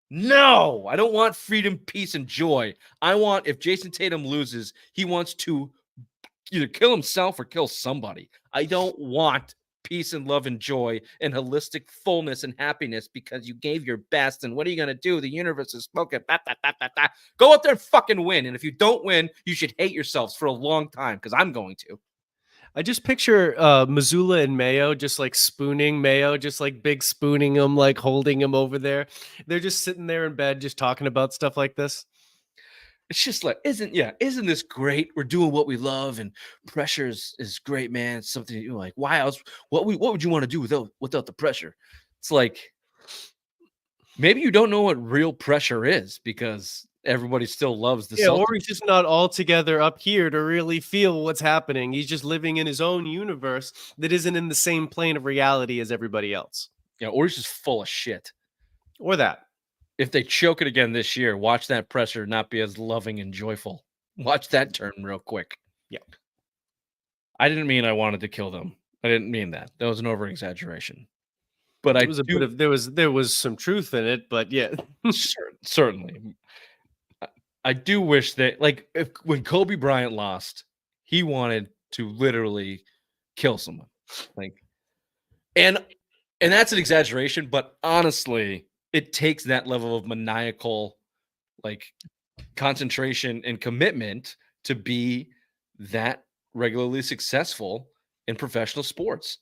No, I don't want freedom, peace, and joy. I want, if Jason Tatum loses, he wants to either kill himself or kill somebody. I don't want peace and love and joy and holistic fullness and happiness because you gave your best. And what are you going to do? The universe is spoken. Go out there and fucking win. And if you don't win, you should hate yourselves for a long time because I'm going to. I just picture Missoula and Mayo just like spooning Mayo, just like big spooning him, like holding him over there. They're just sitting there in bed, just talking about stuff like this. It's just like, isn't this great? We're doing what we love, and pressure is great, man. It's something you're like, why else? What would you want to do without the pressure? It's like maybe you don't know what real pressure is because everybody still loves the Celtics. Or he's just not all together up here to really feel what's happening. He's just living in his own universe that isn't in the same plane of reality as everybody else. Yeah, or he's just full of shit. Or that. If they choke it again this year, watch that pressure not be as loving and joyful. Watch that turn real quick. Yeah. I didn't mean I wanted to kill them. I didn't mean that. That was an over exaggeration. But it was there was some truth in it, but yeah. Certainly. I do wish that, like, when Kobe Bryant lost, he wanted to literally kill someone. Like, and that's an exaggeration, but honestly, it takes that level of maniacal, like, concentration and commitment to be that regularly successful in professional sports.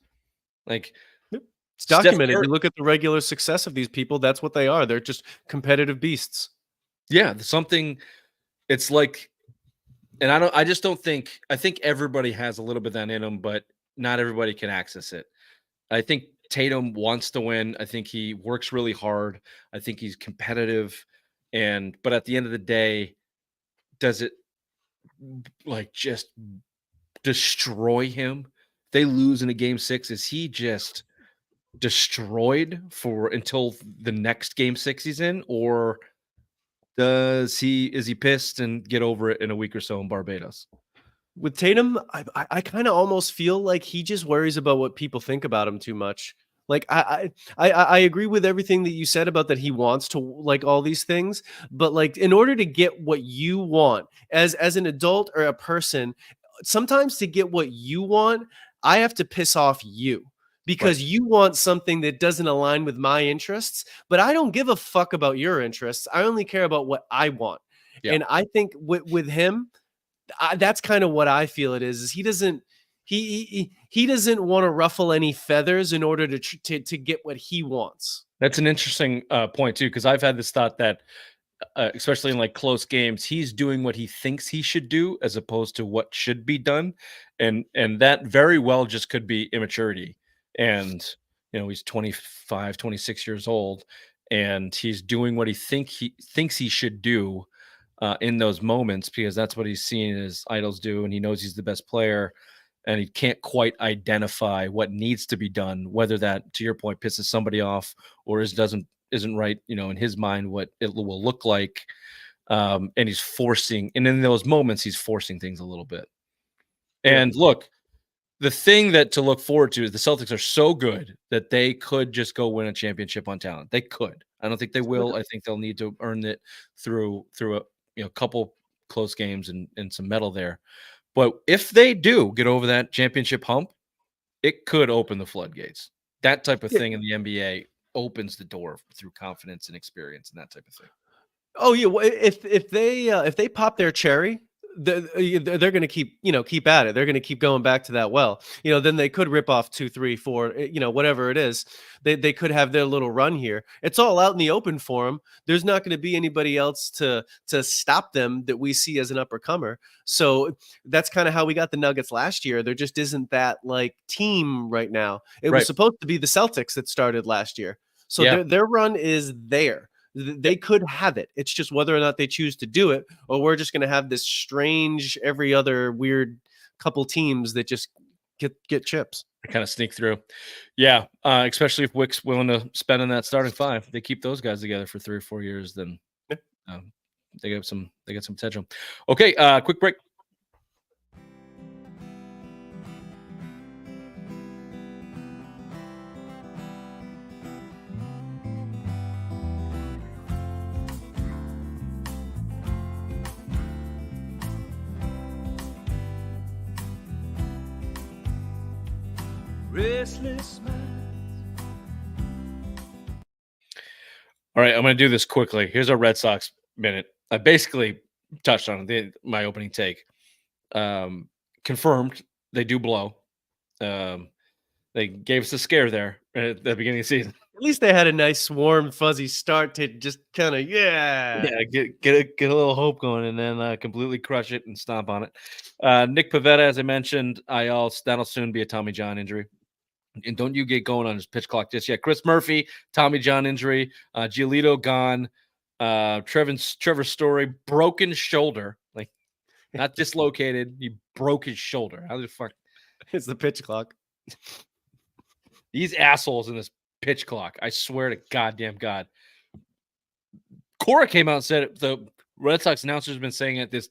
Like, it's documented. You look at the regular success of these people, that's what they are. They're just competitive beasts. Yeah, it's like, and I just don't think, I think everybody has a little bit of that in them, but not everybody can access it. I think Tatum wants to win. I think he works really hard. I think he's competitive, but at the end of the day, does it like just destroy him? If they lose in a game 6, is he just destroyed until the next game 6 he's in, or is he pissed and get over it in a week or so in Barbados? With Tatum, I kind of almost feel like he just worries about what people think about him too much. Like I agree with everything that you said about that he wants to, like, all these things, but like in order to get what you want as an adult or a person, sometimes to get what you want, I have to piss off you. Because you want something that doesn't align with my interests, but I don't give a fuck about your interests. I only care about what I want. Yeah. And I think with him, that's kind of what I feel it is he doesn't want to ruffle any feathers in order to get what he wants. That's an interesting point too, because I've had this thought that especially in like close games, he's doing what he thinks he should do as opposed to what should be done, and that very well just could be immaturity. And he's 25, 26 years old, and he's doing what he thinks he should do in those moments because that's what he's seen his idols do, and he knows he's the best player, and he can't quite identify what needs to be done, whether that, to your point, pisses somebody off or isn't right, in his mind what it will look like, and he's forcing, and in those moments he's forcing things a little bit. And look, the thing to look forward to is the Celtics are so good that they could just go win a championship on talent. They could. I don't think they will. I think they'll need to earn it through a couple close games and some metal there. But if they do get over that championship hump, it could open the floodgates. That type of thing in the NBA opens the door through confidence and experience and that type of thing. Oh yeah, well, if they pop their cherry, they're going to keep at it. They're going to keep going back to that well. Then they could rip off 2, 3, 4, whatever it is. They could have their little run here. It's all out in the open for them. There's not going to be anybody else to stop them that we see as an upper comer. So that's kind of how we got the Nuggets last year. There just isn't that like team right now. It was supposed to be the Celtics that started last year. So their run is there. They could have it. It's just whether or not they choose to do it, or we're just going to have this strange, every other weird couple teams that just get chips. Kind of sneak through. Yeah, especially if Wick's willing to spend on that starting 5. They keep those guys together for 3 or 4 years, then they got some potential. Okay, quick break. restless mind. All right, I'm going to do this quickly. Here's our Red Sox minute. I basically touched on my opening take. Confirmed they do blow. They gave us a scare there at the beginning of the season. At least they had a nice, warm, fuzzy start to just kind of, Yeah, get a little hope going, and then completely crush it and stomp on it. Nick Pivetta, as I mentioned, that'll soon be a Tommy John injury. And don't you get going on his pitch clock just yet. Chris Murphy, Tommy John injury. Giolito gone. Trevor Story, broken shoulder. Like, not dislocated. He broke his shoulder. How the fuck? It's the pitch clock. These assholes in this pitch clock. I swear to goddamn God. Cora came out and said it. The Red Sox announcers have been saying it.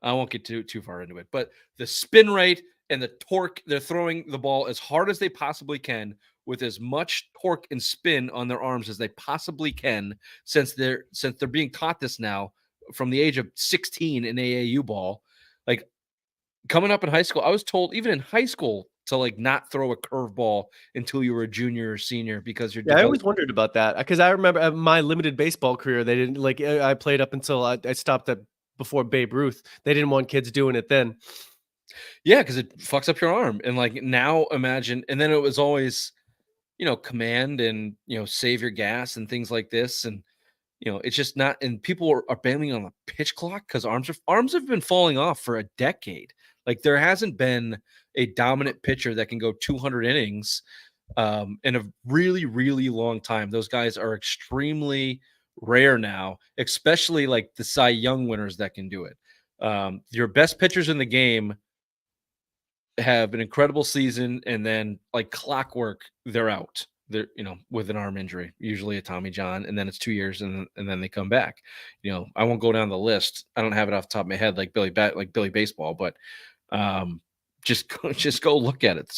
I won't get too far into it, but the spin rate and the torque, they're throwing the ball as hard as they possibly can with as much torque and spin on their arms as they possibly can, since they're being taught this now from the age of 16 in AAU ball. Like, coming up in high school, I was told even in high school to like not throw a curveball until you were a junior or senior because you're. Yeah, I always wondered about that because I remember my limited baseball career. They didn't like. I played up until I stopped before Babe Ruth. They didn't want kids doing it then. Yeah, because it fucks up your arm. And like now, imagine. And then it was always, command and save your gas and things like this. And it's just not. And people are bailing on the pitch clock because arms have been falling off for a decade. Like, there hasn't been a dominant pitcher that can go 200 innings in a really, really long time. Those guys are extremely rare now, especially like the Cy Young winners that can do it. Your best pitchers in the game have an incredible season, and then like clockwork, they're out. They're with an arm injury, usually a Tommy John, and then it's 2 years, and then they come back. I won't go down the list. I don't have it off the top of my head like Billy Baseball, but just go look at it.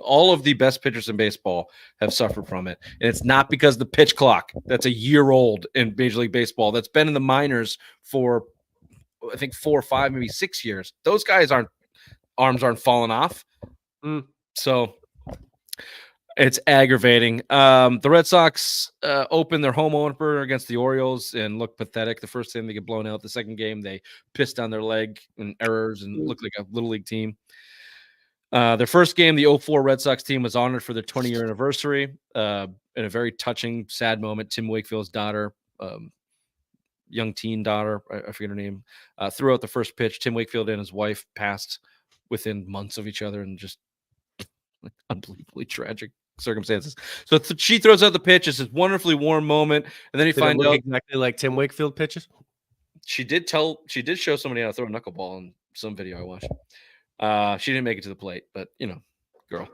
All of the best pitchers in baseball have suffered from it, and it's not because the pitch clock that's a year old in Major League Baseball that's been in the minors for I think 4 or 5, maybe 6 years. Those guys arms aren't falling off. So it's aggravating. The Red Sox opened their home opener against the Orioles and looked pathetic. The first game they get blown out. The second game they pissed on their leg and errors and looked like a little league team. Their first game, the 04 Red Sox team was honored for their 20-year anniversary in a very touching, sad moment. Tim Wakefield's daughter, young teen daughter, I forget her name, threw out the first pitch. Tim Wakefield and his wife passed within months of each other, and just unbelievably tragic circumstances. So she throws out the pitch. It's this wonderfully warm moment, and then you find out exactly like Tim Wakefield pitches. She did show somebody how to throw a knuckleball in some video I watched. She didn't make it to the plate, but girl.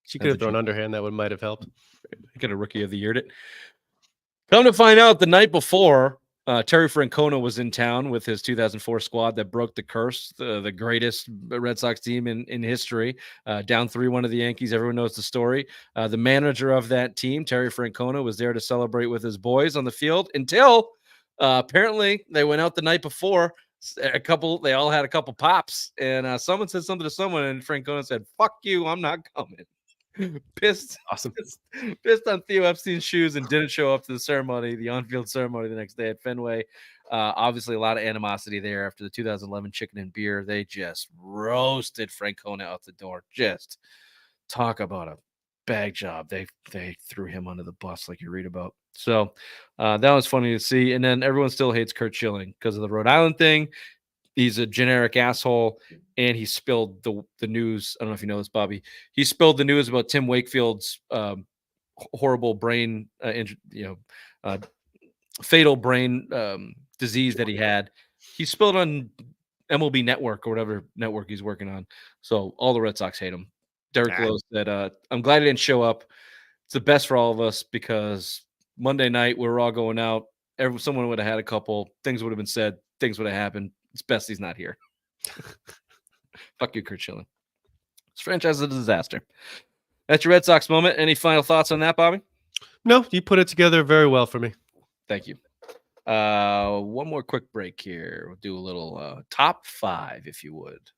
She could have thrown underhand. That might have helped. Got a Rookie of the Year. Come to find out, the night before, Terry Francona was in town with his 2004 squad that broke the curse, the greatest Red Sox team in history, down 3-1 to the Yankees. Everyone knows the story. The manager of that team, Terry Francona, was there to celebrate with his boys on the field until apparently they went out the night before. They all had a couple pops, and someone said something to someone, and Francona said, "Fuck you, I'm not coming." Pissed on Theo Epstein's shoes and didn't show up to the on-field ceremony the next day at Fenway. Obviously, a lot of animosity there after the 2011 chicken and beer. They just roasted Francona out the door. Just talk about a bag job. They threw him under the bus like you read about. So that was funny to see. And then everyone still hates Curt Schilling because of the Rhode Island thing. He's a generic asshole, and he spilled the news. I don't know if you know this, Bobby. He spilled the news about Tim Wakefield's horrible brain, fatal brain disease that he had. He spilled on MLB Network or whatever network he's working on. So all the Red Sox hate him. Derek Lowe said, "I'm glad he didn't show up. It's the best for all of us because Monday night we were all going out. Someone would have had a couple. Things would have been said. Things would have happened. It's best he's not here." Fuck you, Curt Schilling. This franchise is a disaster. That's your Red Sox moment. Any final thoughts on that, Bobby? No, you put it together very well for me. Thank you. One more quick break here. We'll do a little top 5, if you would.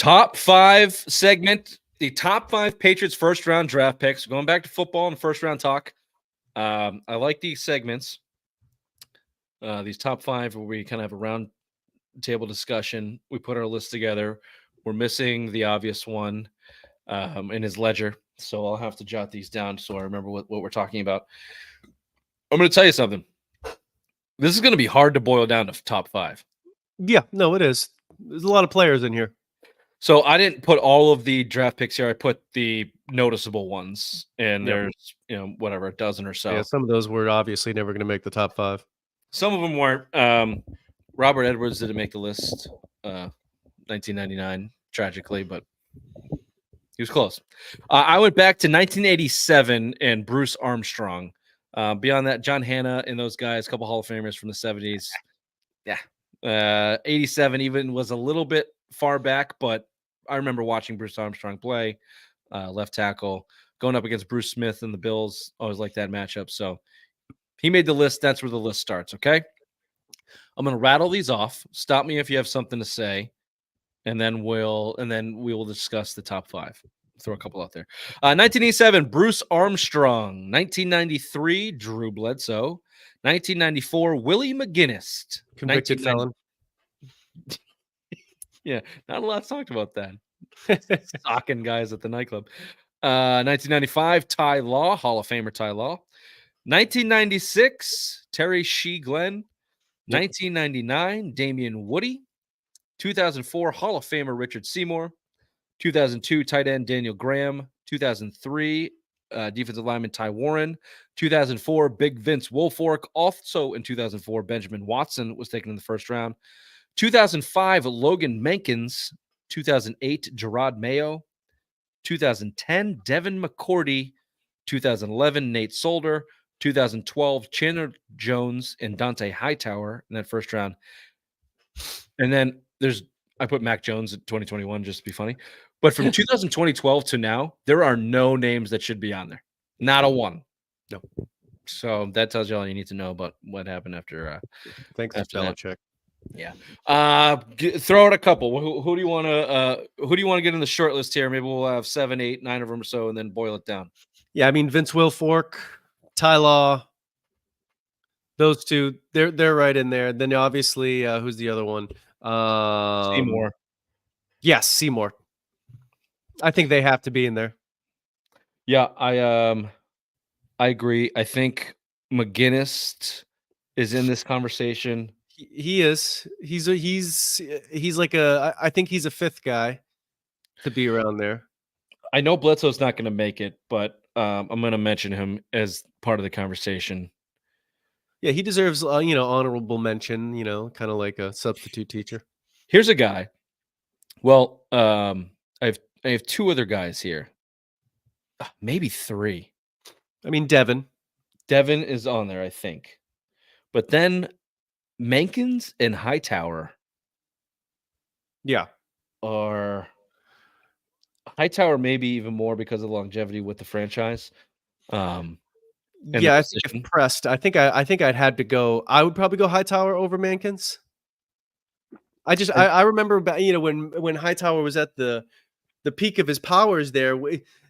Top 5 segment, the top 5 Patriots first round draft picks. Going back to football and first round talk. I like these segments. These top 5 where we kind of have a round table discussion. We put our list together. We're missing the obvious one in his ledger. So I'll have to jot these down so I remember what we're talking about. I'm going to tell you something. This is going to be hard to boil down to top 5. Yeah, no, it is. There's a lot of players in here. So I didn't put all of the draft picks here. I put the noticeable ones, and there's whatever, a dozen or so. Yeah, some of those were obviously never going to make the top 5. Some of them weren't. Robert Edwards didn't make the list. 1999, tragically, but he was close. I went back to 1987 and Bruce Armstrong. Beyond that, John Hanna and those guys, a couple Hall of Famers from the 70s. Yeah. 87 even was a little bit far back, but I remember watching Bruce Armstrong play left tackle, going up against Bruce Smith and the Bills. Always like that matchup. So he made the list. That's where the list starts. Okay. I'm going to rattle these off. Stop me if you have something to say, and then we will discuss the top 5. Throw a couple out there. 1987, Bruce Armstrong. 1993, Drew Bledsoe. 1994, Willie McGinnis. Convicted felon. Yeah, not a lot's talked about that. Socking guys at the nightclub. 1995, Ty Law, Hall of Famer Ty Law. 1996, Terry Shea Glenn. 1999, Damian Woody. 2004, Hall of Famer Richard Seymour. 2002, tight end Daniel Graham. 2003, defensive lineman Ty Warren. 2004, Big Vince Wilfork. Also in 2004, Benjamin Watson was taken in the first round. 2005, Logan Menkins. 2008, Gerard Mayo. 2010, Devin McCourty. 2011, Nate Solder. 2012, Chandler Jones and Dante Hightower in that first round. And then I put Mac Jones at 2021 just to be funny. But from 2012 to now, there are no names that should be on there. Not a one. No. So that tells you all you need to know about what happened after. Thanks, after Belichick. Yeah. Throw out a couple. Who do you want to get in the short list here? Maybe we'll have 7, 8, 9 of them or so, and then boil it down. Yeah, I mean Vince Wilfork, Ty Law, those two, they're right in there. Then obviously, who's the other one? Seymour. Yes, Seymour. I think they have to be in there. Yeah, I agree. I think McGinnis is in this conversation. He is. He's like I think he's a 5th guy to be around there. I know Bledsoe's not going to make it, but I'm going to mention him as part of the conversation. Yeah, he deserves honorable mention. Kind of like a substitute teacher. Here's a guy. Well, I have 2 other guys here. Maybe 3. I mean, Devin is on there, I think. But then Menkins and Hightower. Yeah. Are Hightower maybe even more because of longevity with the franchise. Yeah, I think if pressed, I think I'd had to go. I would probably go Hightower over Mankins. I remember when Hightower was at the peak of his powers there,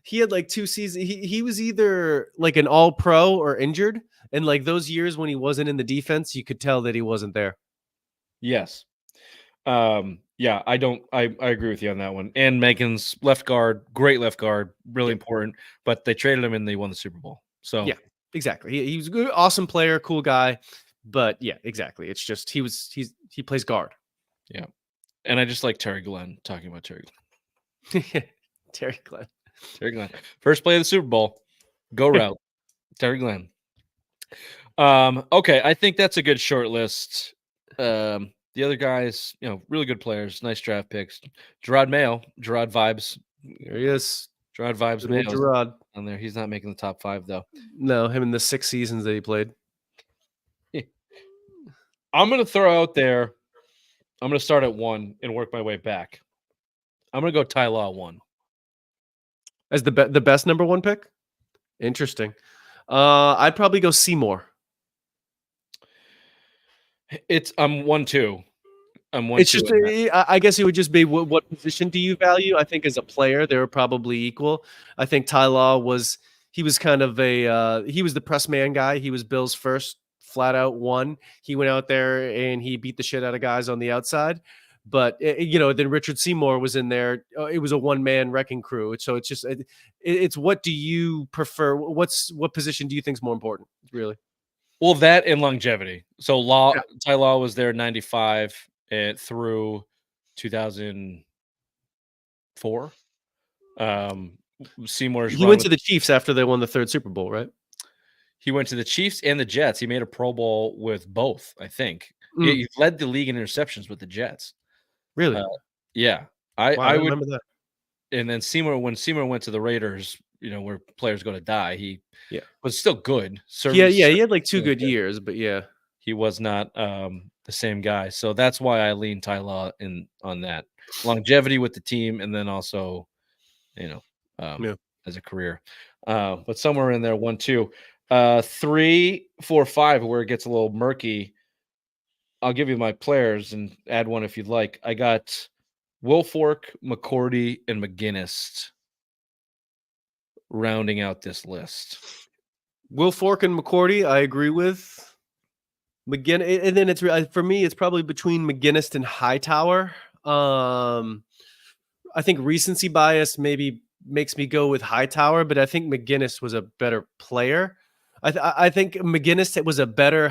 he had like 2 seasons. He was either like an all-pro or injured, and like those years when he wasn't in the defense, you could tell that he wasn't there. Yes. Yeah, I agree with you on that one. And Menkins, left guard, great left guard, really important. But they traded him and they won the Super Bowl. So yeah, exactly. He was a good, awesome player, cool guy. But yeah, exactly. It's just he plays guard. Yeah. And I just like Terry Glenn, talking about Terry Glenn. Terry Glenn. First play of the Super Bowl. Go route. Terry Glenn. Okay, I think that's a good short list. The other guys, really good players, nice draft picks. Gerard Mayo, Gerard vibes. There he is. Gerard vibes. Mayo Gerard on there. He's not making the top 5 though. No, him in the 6 seasons that he played. I'm gonna throw out there. I'm gonna start at 1 and work my way back. I'm gonna go Ty Law 1 as the best number 1 pick. Interesting. I'd probably go Seymour. I'm 1-2. I'm 1-2 It's just, in that. I guess it would just be what position do you value? I think as a player, they were probably equal. I think Ty Law he was kind of he was the press man guy. He was Bill's first flat out one. He went out there and he beat the shit out of guys on the outside. But then Richard Seymour was in there. It was a one man wrecking crew. So it's just it's what do you prefer? What position do you think is more important? Really? Well, that and longevity. So Ty Law was there 95 through 2004. Seymour's He went to the Chiefs after they won the third Super Bowl, right? He went to the Chiefs and the Jets. He made a Pro Bowl with both, I think. He led the league in interceptions with the Jets. Really? Yeah. I would remember that. And then when Seymour went to the Raiders, where players go to die, he was still good. He had like 2 good years, but yeah. He was not the same guy. So that's why I lean Ty Law on that. Longevity with the team, and then also, as a career. But somewhere in there, 1-2. 3, 4, 5, where it gets a little murky. I'll give you my players and add one if you'd like. I got Wilfork, McCourty, and McGinnis rounding out this list. Wilfork and McCourty, I agree with. McGinnis, and then it's for me, it's probably between McGinnis and Hightower. I think recency bias maybe makes me go with Hightower, but I think McGinnis was a better player. I think McGinnis was a better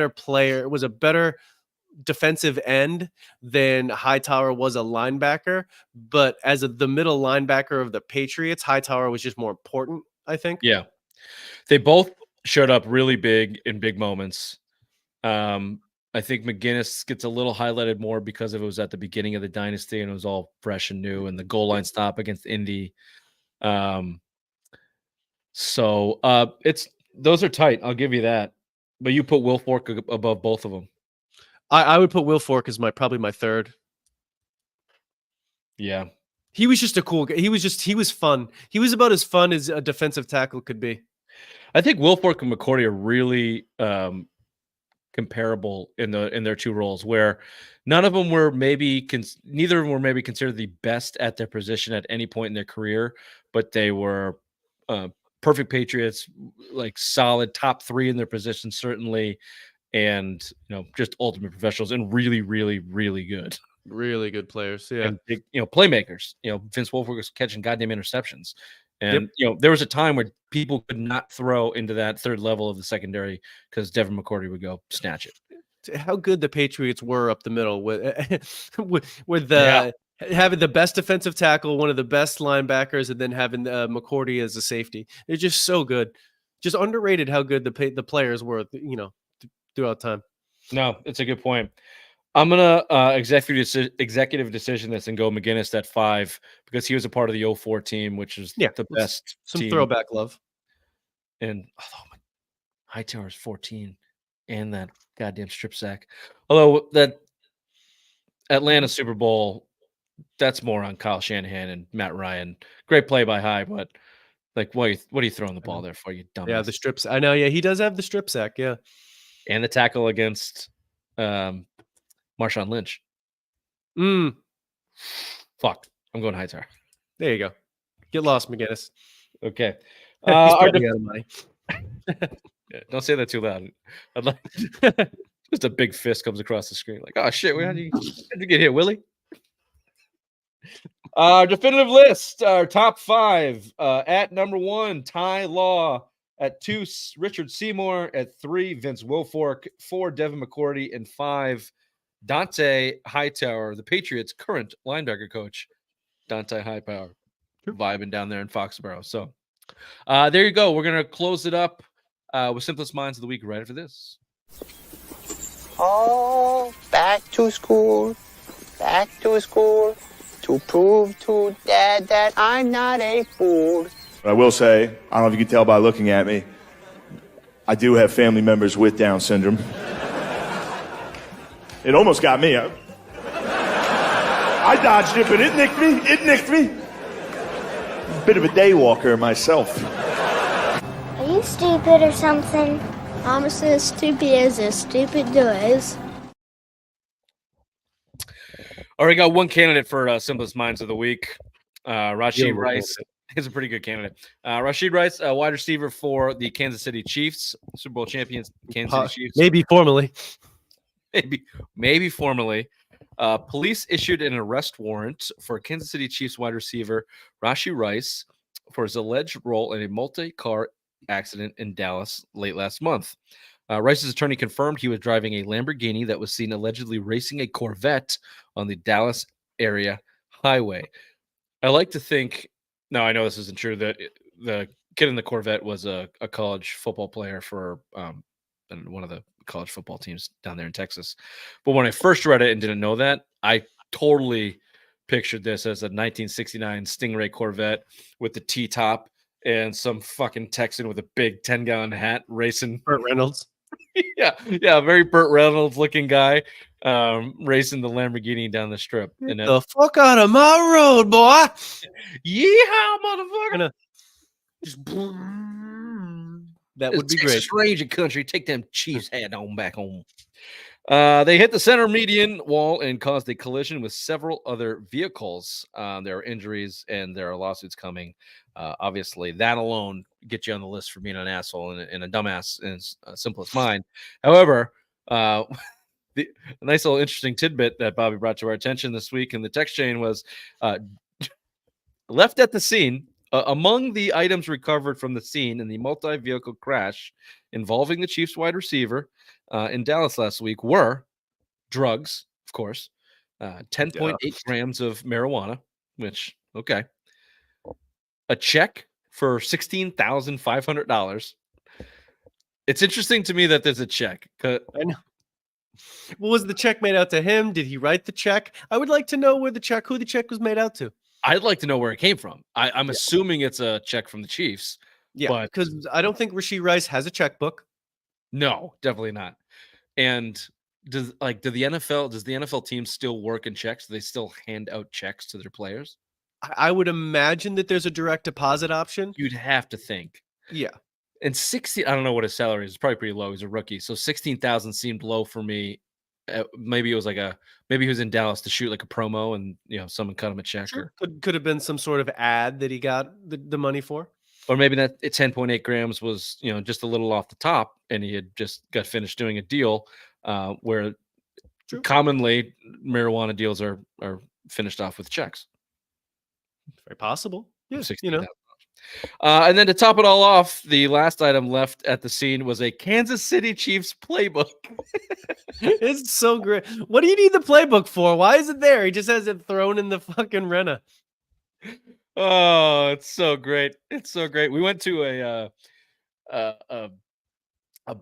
player. It was a better defensive end than Hightower was a linebacker. But as the middle linebacker of the Patriots, Hightower was just more important, I think. Yeah. They both showed up really big in big moments. I think McGinnis gets a little highlighted more because it was at the beginning of the dynasty and it was all fresh and new, and the goal line stop against Indy. So those are tight. I'll give you that. But you put Wilfork above both of them. I would put Wilfork as probably my third. Yeah. He was just a cool guy. He was fun. He was about as fun as a defensive tackle could be. I think Wilfork and McCourty are really comparable in their two roles, where neither of them were maybe considered the best at their position at any point in their career, but they were perfect Patriots, like solid top 3 in their position, certainly, and just ultimate professionals and really, really, really good. Really good players, yeah. And big, playmakers. Vince Wilfork was catching goddamn interceptions. And there was a time where people could not throw into that third level of the secondary because Devin McCourty would go snatch it. How good the Patriots were up the middle with having the best defensive tackle, one of the best linebackers, and then having McCourty as a safety. They're just so good. Just underrated how good the players were, throughout time. No, it's a good point. I'm gonna executive decision this and go McGinnis at 5 because he was a part of the 04 team, which is the best. Some team. Throwback love. And Hightower's 14 and that goddamn strip sack. Although that Atlanta Super Bowl, that's more on Kyle Shanahan and Matt Ryan. Great play by High, but like, what are you throwing the ball there for, you dumbass? Yeah, the strips. I know. Yeah, he does have the strip sack. Yeah, and the tackle against Marshawn Lynch. Fuck. I'm going Hightower. There you go. Get lost, McGinnis. Okay. Out of money. Yeah, don't say that too loud. I'd like just a big fist comes across the screen. Like, oh shit, how'd you get hit, Willie? Our definitive list, our top 5. At number 1, Ty Law. At 2, Richard Seymour. At 3, Vince Wilfork. 4, Devin McCourty. And 5, Dante Hightower, the Patriots' current linebacker coach. Dante Hightower, vibing down there in Foxborough. So there you go. We're going to close it up with Simplest Minds of the Week right after this. Oh, back to school to prove to Dad that I'm not a fool. I will say, I don't know if you can tell by looking at me, I do have family members with Down syndrome. It almost got me. I dodged it, but it nicked me. Bit of a day walker myself. Are you stupid or something? I'm as stupid as a stupid does. Already got one candidate for Simplest Minds of the Week. Rashid Beautiful Rice candidate. is a pretty good candidate. Rashid Rice, wide receiver for the Kansas City Chiefs, Super Bowl champions, Kansas City Chiefs. Maybe formally. Maybe formally. Police issued an arrest warrant for Kansas City Chiefs wide receiver Rashid Rice for his alleged role in a multi-car accident in Dallas late last month. Rice's attorney confirmed he was driving a Lamborghini that was seen allegedly racing a Corvette on the Dallas area highway. I like to think, no, I know this isn't true, that the kid in the Corvette was a college football player for one of the college football teams down there in Texas. But when I first read it and didn't know that, I totally pictured this as a 1969 Stingray Corvette with the T-top and some fucking Texan with a big 10-gallon hat racing. Burt Reynolds. yeah, very Burt Reynolds looking guy racing the Lamborghini down the strip. Get the fuck out of my road, boy. Yeehaw, motherfucker. Just that would be great. Strange country. Take them Chiefs hat on back home. They hit the center median wall and caused a collision with several other vehicles. There are injuries and there are lawsuits coming. Obviously, that alone gets you on the list for being an asshole and a dumbass in Simplest Mind. However, a nice little interesting tidbit that Bobby brought to our attention this week in the text chain was left at the scene. Among the items recovered from the scene in the multi-vehicle crash involving the Chiefs wide receiver in Dallas last week were drugs, of course, 10.8 grams of marijuana, which, okay, a check for $16,500. It's interesting to me that there's a check. I know. Well, was the check made out to him? Did he write the check? I would like to know who the check was made out to. I'd like to know where it came from. I'm assuming it's a check from the Chiefs. Yeah, because I don't think Rashid Rice has a checkbook. No, definitely not. And does the NFL team still work in checks? Do they still hand out checks to their players? I would imagine that there's a direct deposit option. You'd have to think. Yeah. And 60, I don't know what his salary is. It's probably pretty low. He's a rookie. So 16,000 seemed low for me. Maybe it was maybe he was in Dallas to shoot like a promo and someone cut him a check. Sure. Could have been some sort of ad that he got the money for. Or maybe that 10.8 grams was, just a little off the top and he had just got finished doing a deal where commonly marijuana deals are finished off with checks. Very possible. Yeah, and then to top it all off, the last item left at the scene was a Kansas City Chiefs playbook. It's so great. What do you need the playbook for? Why is it there? He just has it thrown in the fucking Renna. Oh, it's so great. It's so great. We went to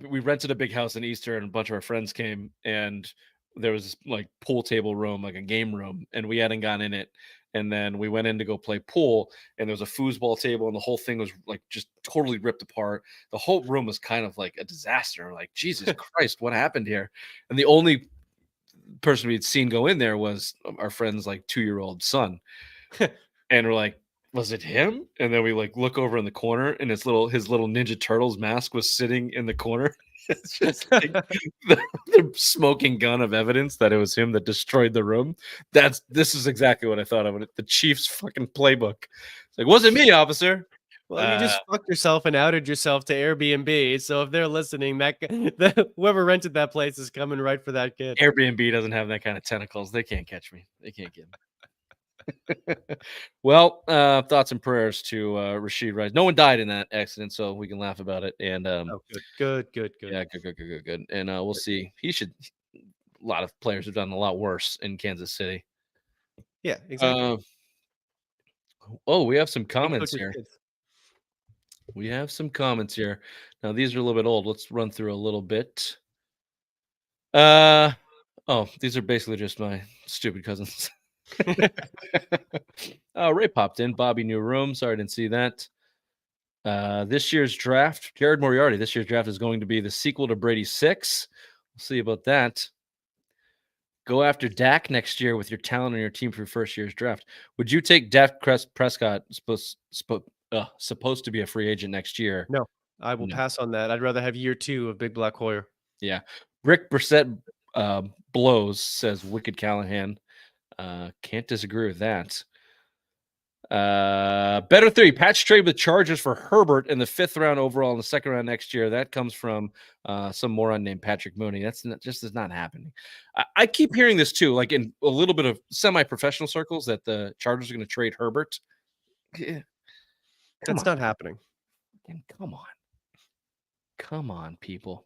we rented a big house in Easter and a bunch of our friends came and there was this like pool table room, like a game room, and we hadn't gotten in it. And then we went in to go play pool, and there was a foosball table, and the whole thing was like just totally ripped apart. The whole room was kind of like a disaster. Like, Jesus Christ, what happened here? And the only person we'd seen go in there was our friend's like 2-year-old son. And we're like, was it him? And then we like look over in the corner, and his little Ninja Turtles mask was sitting in the corner. It's just like the smoking gun of evidence that it was him that destroyed the room. This is exactly what I thought of it. The Chiefs fucking playbook. It's like, wasn't me, officer. Well, you just fucked yourself and outed yourself to Airbnb. So if they're listening, whoever rented that place is coming right for that kid. Airbnb doesn't have that kind of tentacles. They can't catch me. They can't get me. Well, thoughts and prayers to Rashid Rice. No one died in that accident, so we can laugh about it. And good. Yeah, good. And we'll see. A lot of players have done a lot worse in Kansas City. Yeah, exactly. We have some comments here. We have some comments here. Now these are a little bit old. Let's run through a little bit. These are basically just my stupid cousins. Ray popped in. Bobby, new room. Sorry, I didn't see that. This year's draft, Jared Moriarty. This year's draft is going to be the sequel to Brady 6. We'll see about that. Go after Dak next year with your talent on your team for your first year's draft. Would you take Dak Prescott, supposed to be a free agent next year? No, I will pass on that. I'd rather have year 2 of Big Black Hoyer. Yeah. Rick Brissett blows, says Wicked Callahan. Can't disagree with that. Better theory. Patch trade with Chargers for Herbert in the 5th round overall in the 2nd round next year. That comes from some moron named Patrick Mooney. That's just is not happening. I keep hearing this too, like in a little bit of semi-professional circles, that the Chargers are going to trade Herbert. Yeah. That's not happening. Come on, people.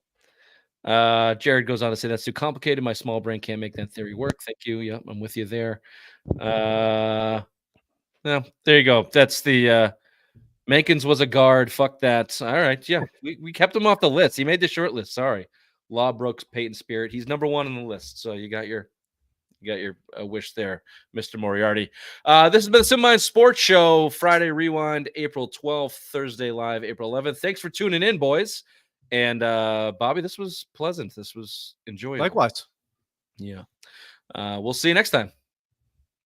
Jared goes on to say that's too complicated. My small brain can't make that theory work. Thank you. Yep, I'm with you there. No, there you go. That's the Mankins was a guard. Fuck that. All right, yeah, we kept him off the list. He made the short list. Sorry, Law broke Peyton Spirit. He's number 1 on the list. So you got your wish there, Mr. Moriarty. This has been the Sim Mind Sports Show, Friday Rewind, April 12th, Thursday Live, April 11th. Thanks for tuning in, boys. And Bobby, this was pleasant. This was enjoyable. Likewise. Yeah. We'll see you next time.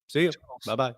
See you. Bye-bye.